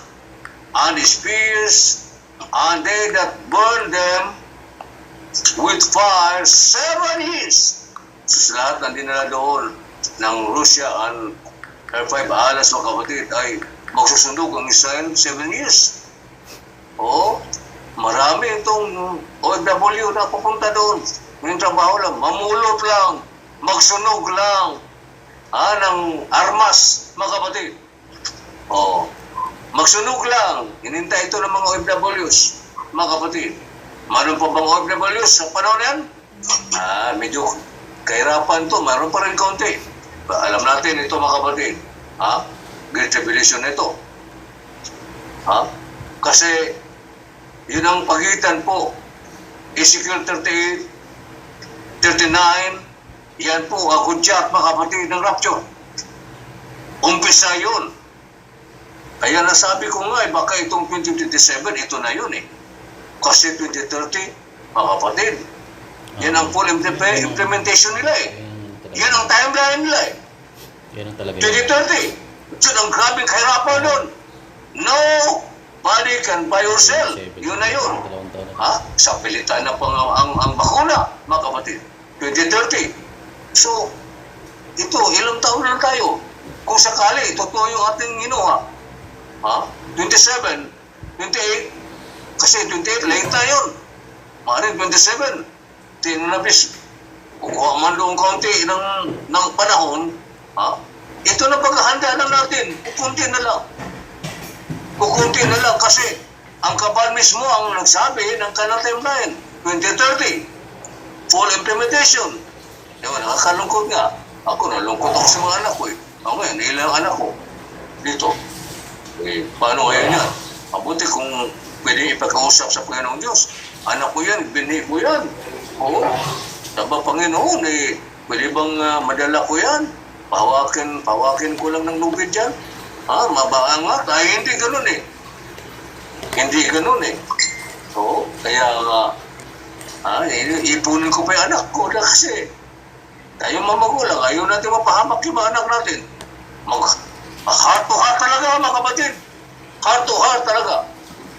and the spears, and they that burn them with fire 7 years. So, lahat ng dinala doon ng Russia and Air 5 alas mga kapatid ay magsusundog ang Israel 7 years. Marami itong OFW na pupunta doon. Yung trabaho lang, mamulot lang, magsunog lang ng armas, mga kapatid. Magsunog lang. Hinintay ito ng mga OFWs, mga kapatid. Meron pa bang OFWs sa panahon yan? Medyo kahirapan to. Meron pa rin kaunti. Alam natin ito, mga kapatid. Great Tribulation na ito. Kasi yun ang pagitan po. Ezekiel 38, 39, yan po ang hudyat, mga kapatid, ng rapture. Umpisa yun. Kaya nasabi ko nga, baka itong 2027, ito na yun eh. Kasi 2030, mga kapatid, yan ang full implementation nila eh. Yan ang timeline nila eh. Yan ang talaga 2030. Yun ang grabing kahirapan doon. Nobody can buy or sell. Yun na yun. Sa pilitan na pang ang bakuna, mga kapatid. 2030. So, ito, ilang taon lang tayo. Kung sakali, totoo yung ating ginawa. 27, 28, kasi 28, late na yun. Maaaring 27, tinanabis, kukuha man doon kaunti ng panahon, ito na paghahanda lang natin, kukunti na lang. Kukunti na lang kasi ang kapal mismo ang nagsabi ng kanang timeline, 2030, full implementation. Diba, nakakalungkot nga. Ako, nalungkot ako sa mga anak ko eh. Ako ngayon, ilang anak ko dito. Paano ngayon yan? Mabuti kung pwede ipag-usap sa Panginoong Diyos. Anak ko yan, binhi ko yan. Oo. Taba Panginoon, pwede bang madala ko yan? Pawakin ko lang ng lubid yan. Mabaangat. Hindi ganun eh. Hindi ganun eh. Oo. Kaya ipunin ko pa yung anak ko na kasi tayo mamagulang, ayaw natin mapahamak yung mga anak natin. Heart to heart talaga, mga kapatid. Heart to heart talaga.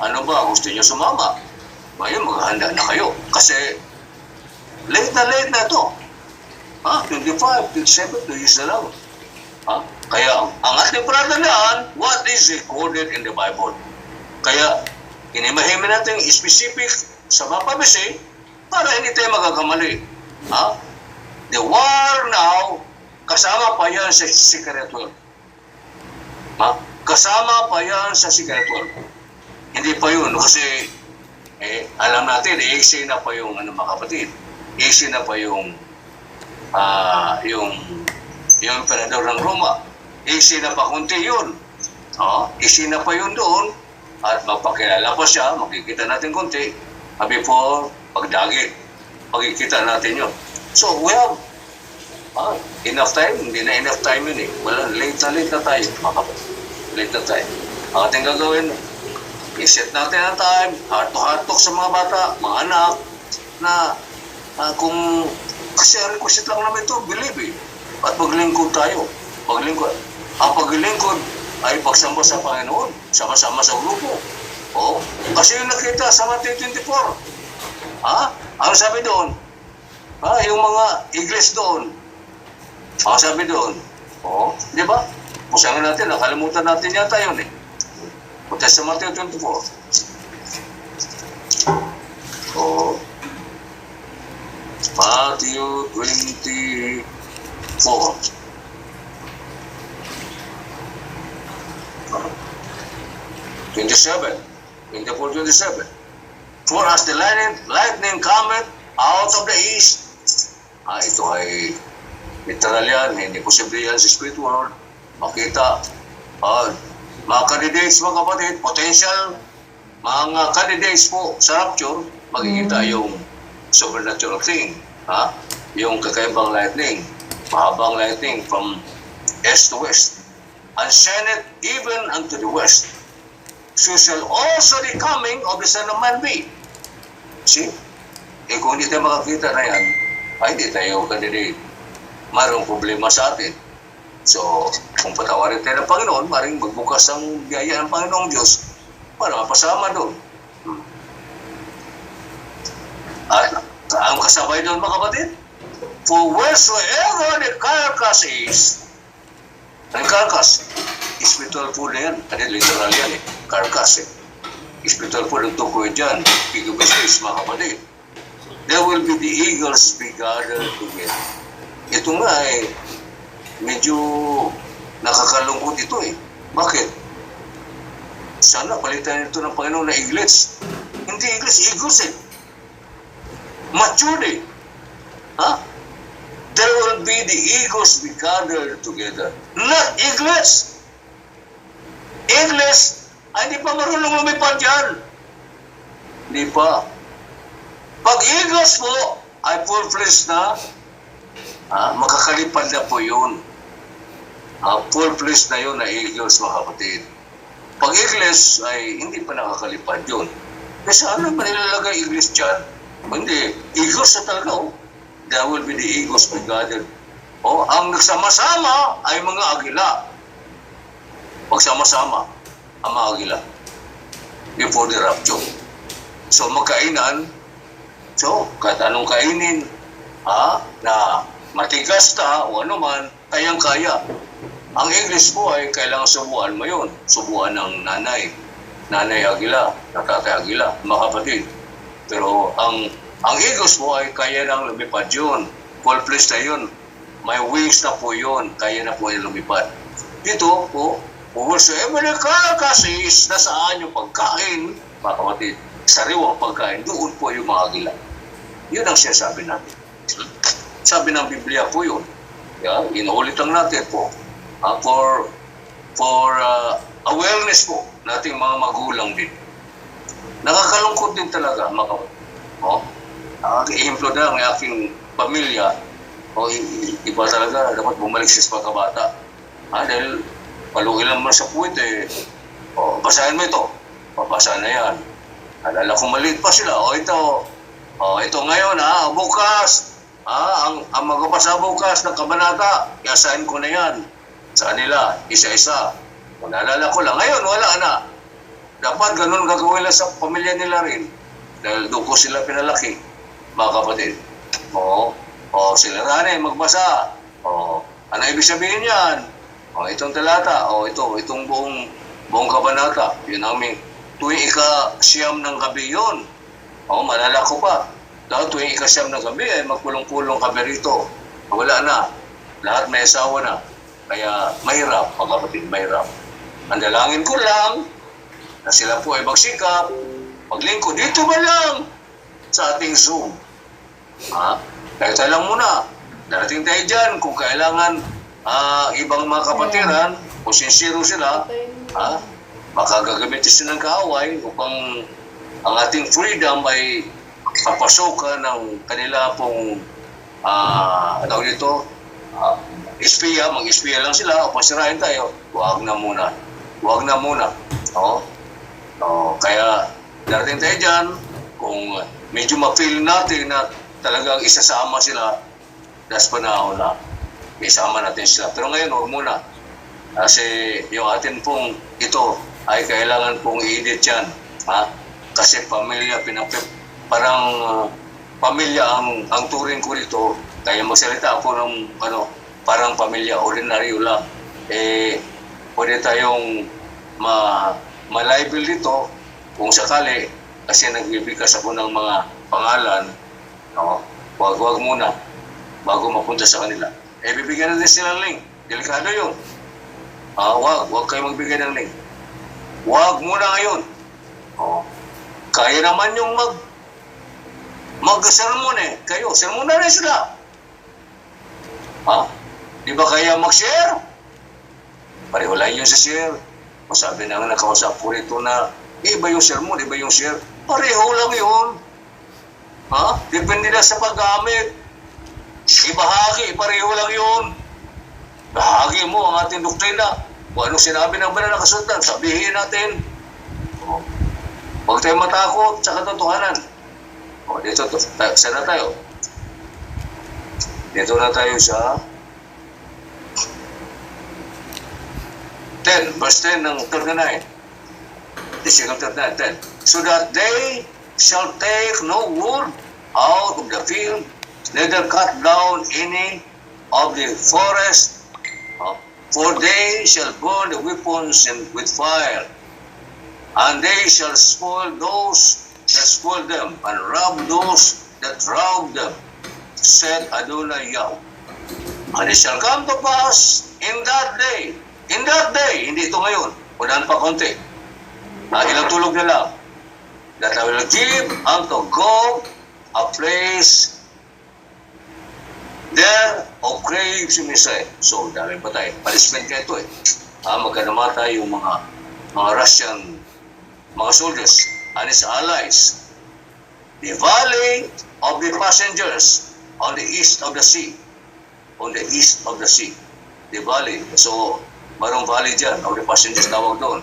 Ano ba, gusto niyo sumama? Ngayon, maghahanda na kayo. Kasi, late na ito. 25, 27, 2 years na lang. Kaya, ang ating pratandaan, what is recorded in the Bible? Kaya, inimahimin natin specific sa mga pabisi para hindi tayo magagamali. The war now, kasama pa yan sa Secret 12. Kasama pa yan sa Secret 12. Hindi pa yun, kasi alam natin, AC na pa yung mga kapatid. AC na pa yung emperador ng Roma. AC na pa kunti yun. AC na pa yun doon. at magpakilala pa siya, makikita natin konti, before pagdagit, makikita natin yun. So, we have enough time, hindi na enough time yun eh. Wala, late na tayo, late na tayo. Ang ating gagawin, i-set natin ang time, heart to sa mga bata, mga anak, na kung kasi request lang namin ito, believe eh. At maglingkod tayo. Maglingkod. Ang paglingkod ay pagsamba sa Panginoon, sama-sama sa grupo. Oh, kasi yung nakita sa Matthew 24. Ano sabi doon? Yung mga iglesia doon. Ang sabi doon. Oh, di ba? Pusahan natin, nakalimutan natin yata yun eh. Punta sa Matthew 24. Oh. Matthew 24. 27. 24:27. For as the lightning cometh out of the east. Ito ay literal yan, hindi posible yan sa spiritual. Makita, mga candidates, mga kapatid, potential, mga candidates po sa rapture, makikita yung supernatural thing. Yung kakaibang lightning, mahabang lightning from east to west. And send it even unto the west. So shall also the coming of the Son of Man be. See? Kung hindi tayo makakita na yan, ay hindi tayo candidate. Mayroong problema sa atin. So, kung patawarin tayo ng Panginoon, maring magbukas ang biyaya ng Panginoong Diyos para mapasama doon. At ang kasabay doon, mga kapatid, for wheresoever the carcass is, ang carcass, spiritual food na yan. Ano, literal yan eh. Carcass eh. Spiritual food ang tukoy dyan. Pigubis, mga kapatid. There will be the eagles be gathered together. Ito nga eh, medyo nakakalungkot ito eh. Bakit? Sana palitan ito ng Panginoon na eaglets. Hindi eaglets, eagles eh. Matured eh. There will be the eagles be gathered together. Not eaglets. Eagles, ay hindi pa marunong lumipad yan. Hindi pa. Pag eagles po, ay full-fledged na, makakalipad na po yun. Full-fledged na yun na eagles, mga kapatid. Pag eagles, ay hindi pa nakakalipad yun. Kasi ano ba nilalagay eagles dyan? Hindi, eagles na talaga, oh. There will be the eagles be gathered. Ang nagsama-sama ay mga agila. Magsama-sama ang mga agila before the rapture. So magkainan, so kahit anong kainin, na matigas na o ano man, kayang-kaya. Ang English po ay kailangan subuan mo yun. Subuan ng nanay agila, tatay agila, mga kapatid. Pero ang eagles po ay kaya nang lumipad yun. Full-fledged na yun. May wings na po yun. Kaya na po yung lumipad. Dito po, whosoever the carcass is, nasaan yung pagkain, mga kapatid, sariwang pagkain, doon po yung mga agila. Yun ang sinasabi natin. Sabi ng Biblia po yun. Inuulit lang natin po. For awareness po nating mga magulang din. Nakakalungkot din talaga, mga kapatid. I-implode na ang aking pamilya, iba talaga, dapat bumalik sa pagkabata. Dahil palugi lang mo sa puwit eh, basahin mo ito, babasahin na yan. Alala kong maliit pa sila, ito ngayon bukas, ang magbabasa bukas ng kabanata, i-assign ko na yan sa kanila, isa-isa. Kung naalala ko lang, ngayon wala na. Dapat ganun gagawin lang sa pamilya nila rin. Dahil doon ko sila pinalaki, mga kapatid. Sila nanay, magbasa. Ano ibig sabihin yan? Itong talata, itong buong kabanata. Yun namin, tuwing ika-siyam ng gabi yun. Malala ko pa. Dahil tuwing ika-siyam ng gabi, ay magpulong-pulong kami rito. Wala na. Lahat may asawa na. Kaya mahirap, mga kapatid, mahirap. Ang dalangin ko lang, na sila po ay magsikap, maglingkod dito ba lang sa ating Zoom. Kaya tayo lang muna. Darating tayo dyan kung kailangan ibang mga kapatiran, kung sincero sila, baka gagamitin sila ng kaaway upang ang ating freedom ay papasukan ng kanila pong tawag dito, espiya, mag-espiya lang sila o pasirahin tayo. Huwag na muna. Huwag na muna. No? No, kaya darating tayo dyan, kung medyo ma-feel natin na talagang isasama sila, das panahon na isama natin sila. Pero ngayon, huwag muna. Kasi yung atin pong ito ay kailangan pong i-edit yan. Ha? Kasi pamilya, parang pamilya ang turing ko dito. Kaya magsalita ako ng parang pamilya, ordinaryo lang. Pwede tayong ma-libel dito kung sakali kasi nagbibigkas ako ng mga pangalan. No? Huwag muna bago mapunta sa kanila. Bibigyan natin sila ng link. Delikado yun. Huwag kayo magbigay ng link. Huwag muna ngayon. Kaya naman yung mag-sermon kayo. Sermon na rin sila. Di ba kaya mag-share? Pareho lang yun sa share. Masabi na nga nakausap po rito na iba yung sermon, iba yung share. Pareho lang yun. Depende na sa paggamit. Ibahagi, pareho lang yun. Bahagi mo ang ating doktrina. Kung anong sinabi ng banal na kasulatan, sabihin natin. Huwag tayo matakot sa katotohanan. Dito, saan na tayo? Dito na tayo sa 10, verse 10 ng 39. Disyong 39, 10. So that they shall take no wood out of the field, neither cut down any of the forest, for they shall burn the weapons with fire, and they shall spoil those that spoil them, and rob those that rob them, said Adonai Yahweh. And it shall come to pass in that day, hindi ito ngayon, unahan pa konti, ilang tulog na lang, that I will give unto Gog a place there of graves in Israel. So, dami pa tayo. Punishment ka ito magkanamatay yung mga Russian, mga soldiers, and its allies. The valley of the passengers on the east of the sea. On the east of the sea. The valley. So, marong valley dyan, of the passengers tawag doon,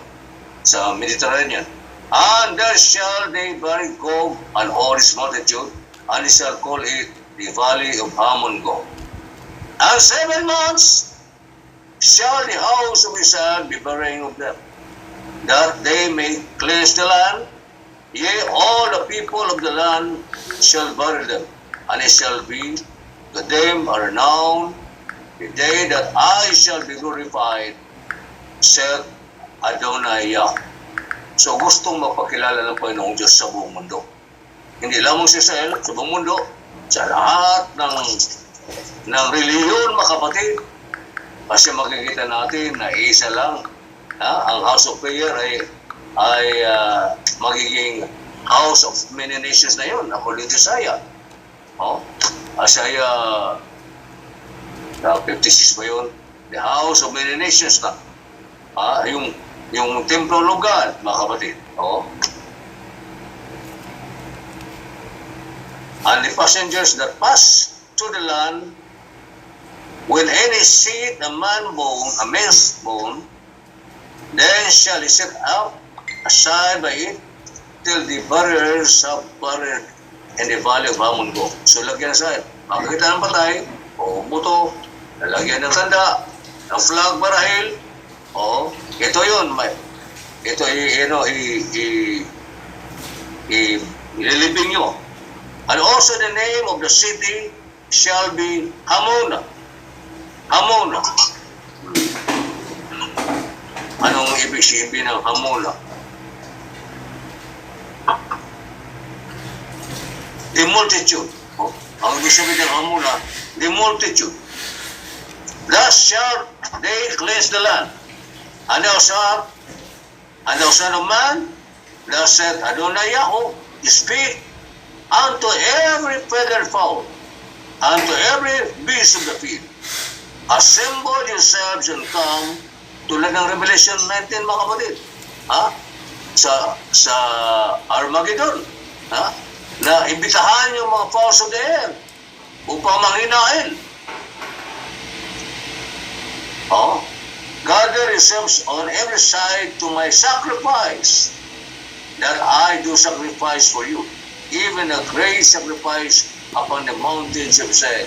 sa Mediterranean. And there shall they bury Gog and all his multitude, and he shall call it the valley of Ammon Gog. And 7 months shall the house of Israel be burying of them, that they may cleanse the land. Yea, all the people of the land shall bury them, and it shall be to them a renown, the day that I shall be glorified, said Adonai Yahweh. So gustong mapakilala ng Panginoong Diyos sa buong mundo. Hindi lamang sa Israel, sa buong mundo, sa lahat ng reliyon, mga kapatid. Kasi makikita natin na isa lang, ang House of Prayer ay magiging House of Many Nations na yun, according to Isaiah. Isaiah 56 ba yun? The House of Many Nations na. Yung templo lugar, mga kapatid. And the passengers that pass to the land, when any seed a man's bone, then shall he set up aside by it till the buriers have buried in the valley of Ammon Gog. So lagyan na sa'yo. Makikita ng patay, buto, lalagyan ng tanda, ng flag barahil, ito yun. Ito ililibing nyo. And also the name of the city shall be Hamona. Hamona. Anong ibig sabihin ng Hamona? The multitude. Ang ibig sabihin ng Hamona, the multitude. Thus shall they cleanse the land. And thou son of man, thou said Adonai Yahweh, speak unto every feathered fowl, unto every beast of the field. Assemble yourselves and come, tulad ng Revelation 19, mga kapatid. ha? Sa Armageddon, ha? Na imbitahan yung mga powers of the air upang manghinain. Oh, gather yourselves on every side to my sacrifice, that I do sacrifice for you, even a great sacrifice upon the mountains of Zion,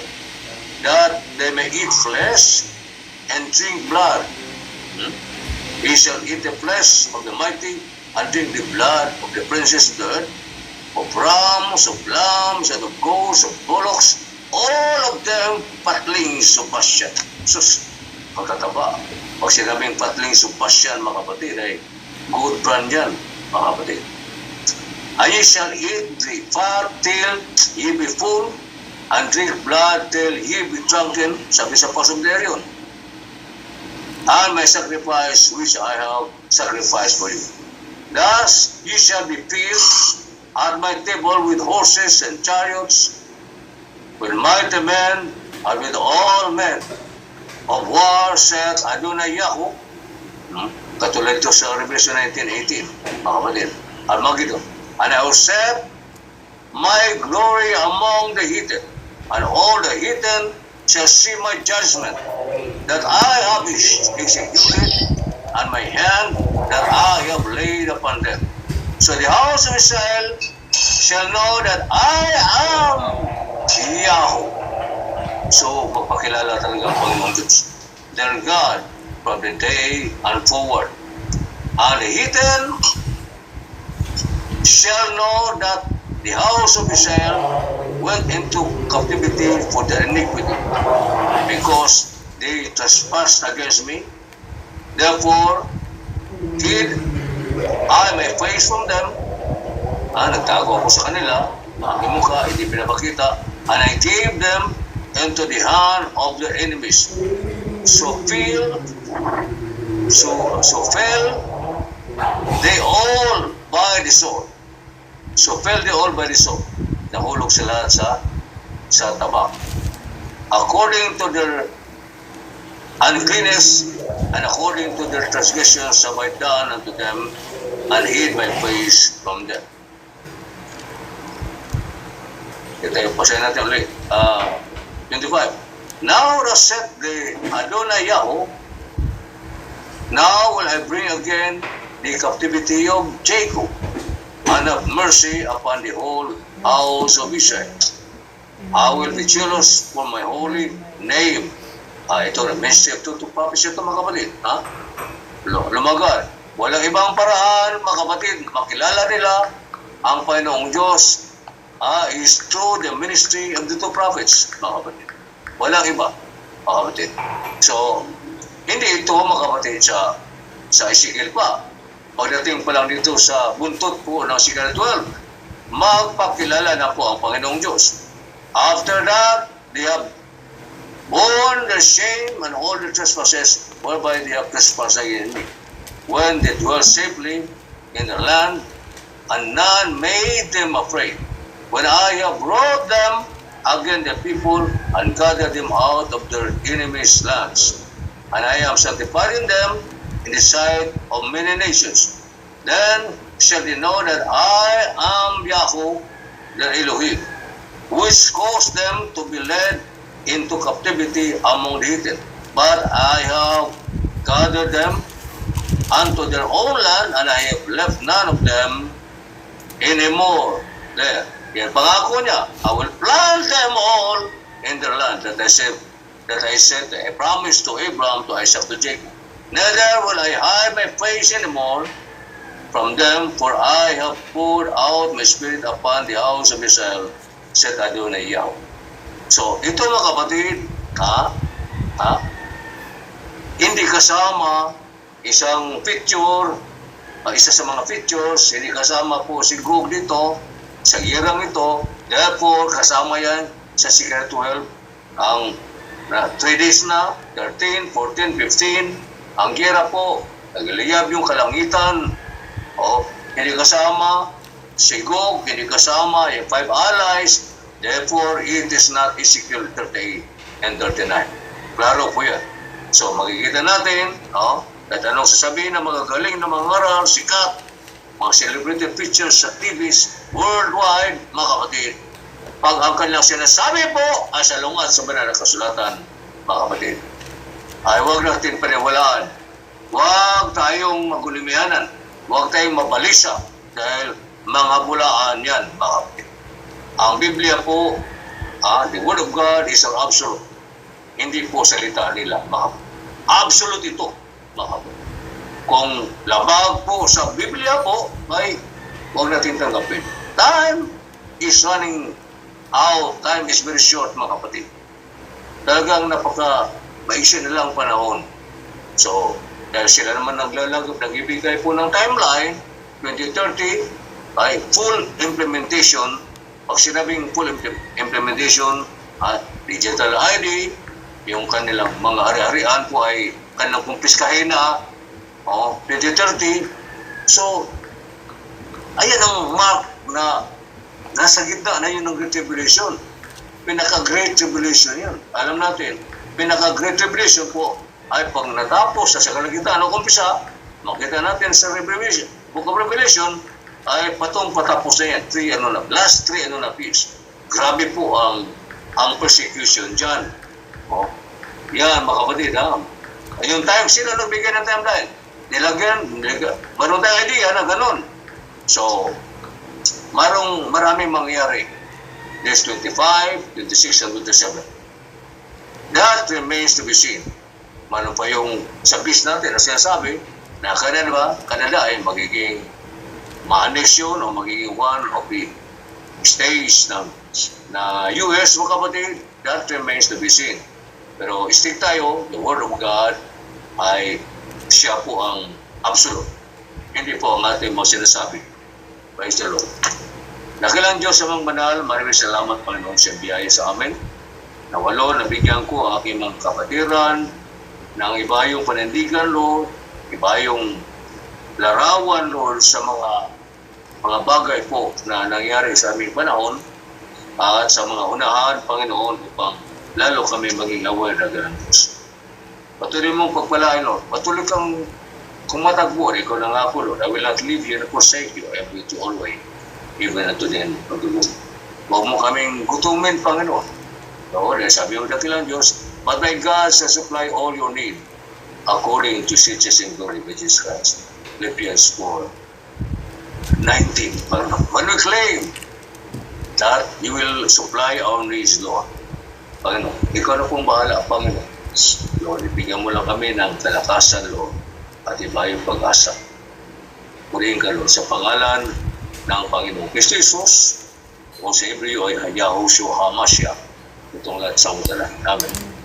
that they may eat flesh and drink blood. He shall eat the flesh of the mighty and drink the blood of the princes of the earth, of rams, of lambs, and of goats, of bullocks, all of them patlings of Bashan. Sus, pagkataba. Pag sinabing patlings of Bashan, mga kapatid, ay good brand yan, mga kapatid. And ye shall eat the fat till ye be full, and drink blood till ye be drunken, sabi sa pasumder yun. And my sacrifice which I have sacrificed for you. Thus ye shall be filled at my table with horses and chariots, with mighty men, and with all men of war, saith Adonai Yahweh. Katulad ito sa Revelation 19:18, mga kapatid. Armageddon. And I will set my glory among the heathen, and all the heathen shall see my judgment, that I have executed, and my hand that I have laid upon them. So the house of Israel shall know that I am Yahweh. So, magpakilala talaga ang Panginoong Diyos, their God, from the day and forward. And the heathen shall know that the house of Israel went into captivity for their iniquity, because they trespassed against me. Therefore, hid I my face from them. Nagtago ako sa kanila, aking mukha, hindi pinapakita, and I gave them into the hand of their enemies. So fell they all by the sword. So fell they all by the sword. Nahulog sila sa tabak. According to their uncleanness and according to their transgressions have I done unto them, and hid my face from them. Ito yung pasahin natin ulit. 25. Now thus saith the Adonai Yahweh, now will I bring again the captivity of Jacob, and have mercy upon the whole house of Israel. I will be jealous for my holy name. Ito na, message to prophecy ito, mga kapatid. Lumagad. Walang ibang paraan, mga kapatid, makilala nila ang Panginoong Diyos is through the ministry of the two prophets, mga kapatid. Walang iba, mga kapatid. So, hindi ito, mga kapatid, sa Ezekiel pa. Pagdating pa lang dito sa buntot po ng Ezekiel 12, magpakilala na po ang Panginoong Diyos. After that, they have borne their shame and all their trespasses whereby they have trespassed against me. When they dwell safely in their land, and none made them afraid. When I have brought them against the people and gathered them out of their enemies' lands, and I am sanctifying them in the sight of many nations, then shall they know that I am Yahweh, their Elohim, which caused them to be led into captivity among the heathen. But I have gathered them unto their own land, and I have left none of them anymore there. Yan pangako niya, I will plant them all in their land that I said, I promised to Abraham, to Isaac, to Jacob. Neither will I hide my face anymore from them, for I have poured out my spirit upon the house of Israel, said Adonai Yahweh. So, ito mga kapatid, hindi kasama isang picture, isa sa mga pictures, hindi kasama po si Gog dito, sa girang ito, therefore kasama yan sa Ezekiel 12, ang 3 days na, 13, 14, 15, ang gira po, nagliyab yung kalangitan, hindi kasama si Gog, hindi kasama yung 5 allies, therefore it is not Ezekiel 38 and 39. Klaro po yan. So makikita natin, At anong sasabihin ng mga galing na mga ngaral, sikat, mga celebrated preachers sa TVs worldwide, mga kapatid, pag ang kanilang sinasabi po ay salungat sa banal na kasulatan, mga kapatid, ay huwag natin paniwalaan. Huwag tayong magulimianan. Huwag tayong mabalisa dahil mga bulaan yan, mga kapatid. Ang Biblia po, the Word of God is an absolute. Hindi po salita nila, mga kapatid. Absolute ito, mga kapatid. Kung labag po sa Biblia po, ay huwag natin tanggapin. Time is running out. Time is very short, mga kapatid. Talagang maiksi na lang panahon. So, dahil sila naman nagbibigay po ng timeline, 2030, ay full implementation. Pag sinabing full implementation, digital ID, yung kanilang mga ari-arian po ay kanilang kumpiskahin na, 2030. So, ayan ang mark na nasa gitna na yun ng Great Tribulation. Pinaka-Great Tribulation yun. Alam natin, pinaka-Great Tribulation po ay pag natapos sa kalagitnaan ng kumpisa, makita natin sa Revelation, Book of Revelation, ay patapos na yan. Last 3 years. Grabe po ang persecution dyan. Yan, mga kapatid, yung time, sino nagbigay ng timeline? Nilagyan. Meron tayong idea na ganun. So, maraming mangyayari. There's 25, 26, and 27. That remains to be seen. Mano pa yung sa bis natin na sinasabi na Canada ay magiging ma-annexion o magiging one of the states na US, mga kapatid, that remains to be seen. Pero stick tayo, the Word of God ay siya po ang absolute. Hindi po ang ating mga sinasabi. Praise the Lord. Nakilang Diyos sa mga banal, maraming salamat Panginoon sa biyaya sa amin. Nawalo, nabigyan ko ang aking mga kapatiran ng iba yung panindigan, Lord, iba yung larawan, Lord, sa mga bagay po na nangyari sa aming panahon at sa mga unahan, Panginoon, upang lalo kami maging aware na ganun. Patuloy mong pagpalain, Lord. Patuloy kang kumatagpo. Ikaw na nga po, Lord. I will not leave you and forsake you. I am with you always, even unto the end of the world. Huwag mo kaming gutumin, Panginoon. Lord, sabi mo dakilang Diyos, but my God shall supply all your need according to His riches in glory by Jesus Christ. Philippians 4:19. When we claim that you will supply our needs, Lord, Panginoon, ikaw na pong bahala, Panginoon. Lord, ibigyan mo lang kami ng kalakasan, Lord, at iba yung pag-asa. Purihin ka, Lord, sa pangalan ng Panginoong Kristo Jesus, o sa Hebreo ay Yahushua HaMashiach, itong lahat sa utala. Amen.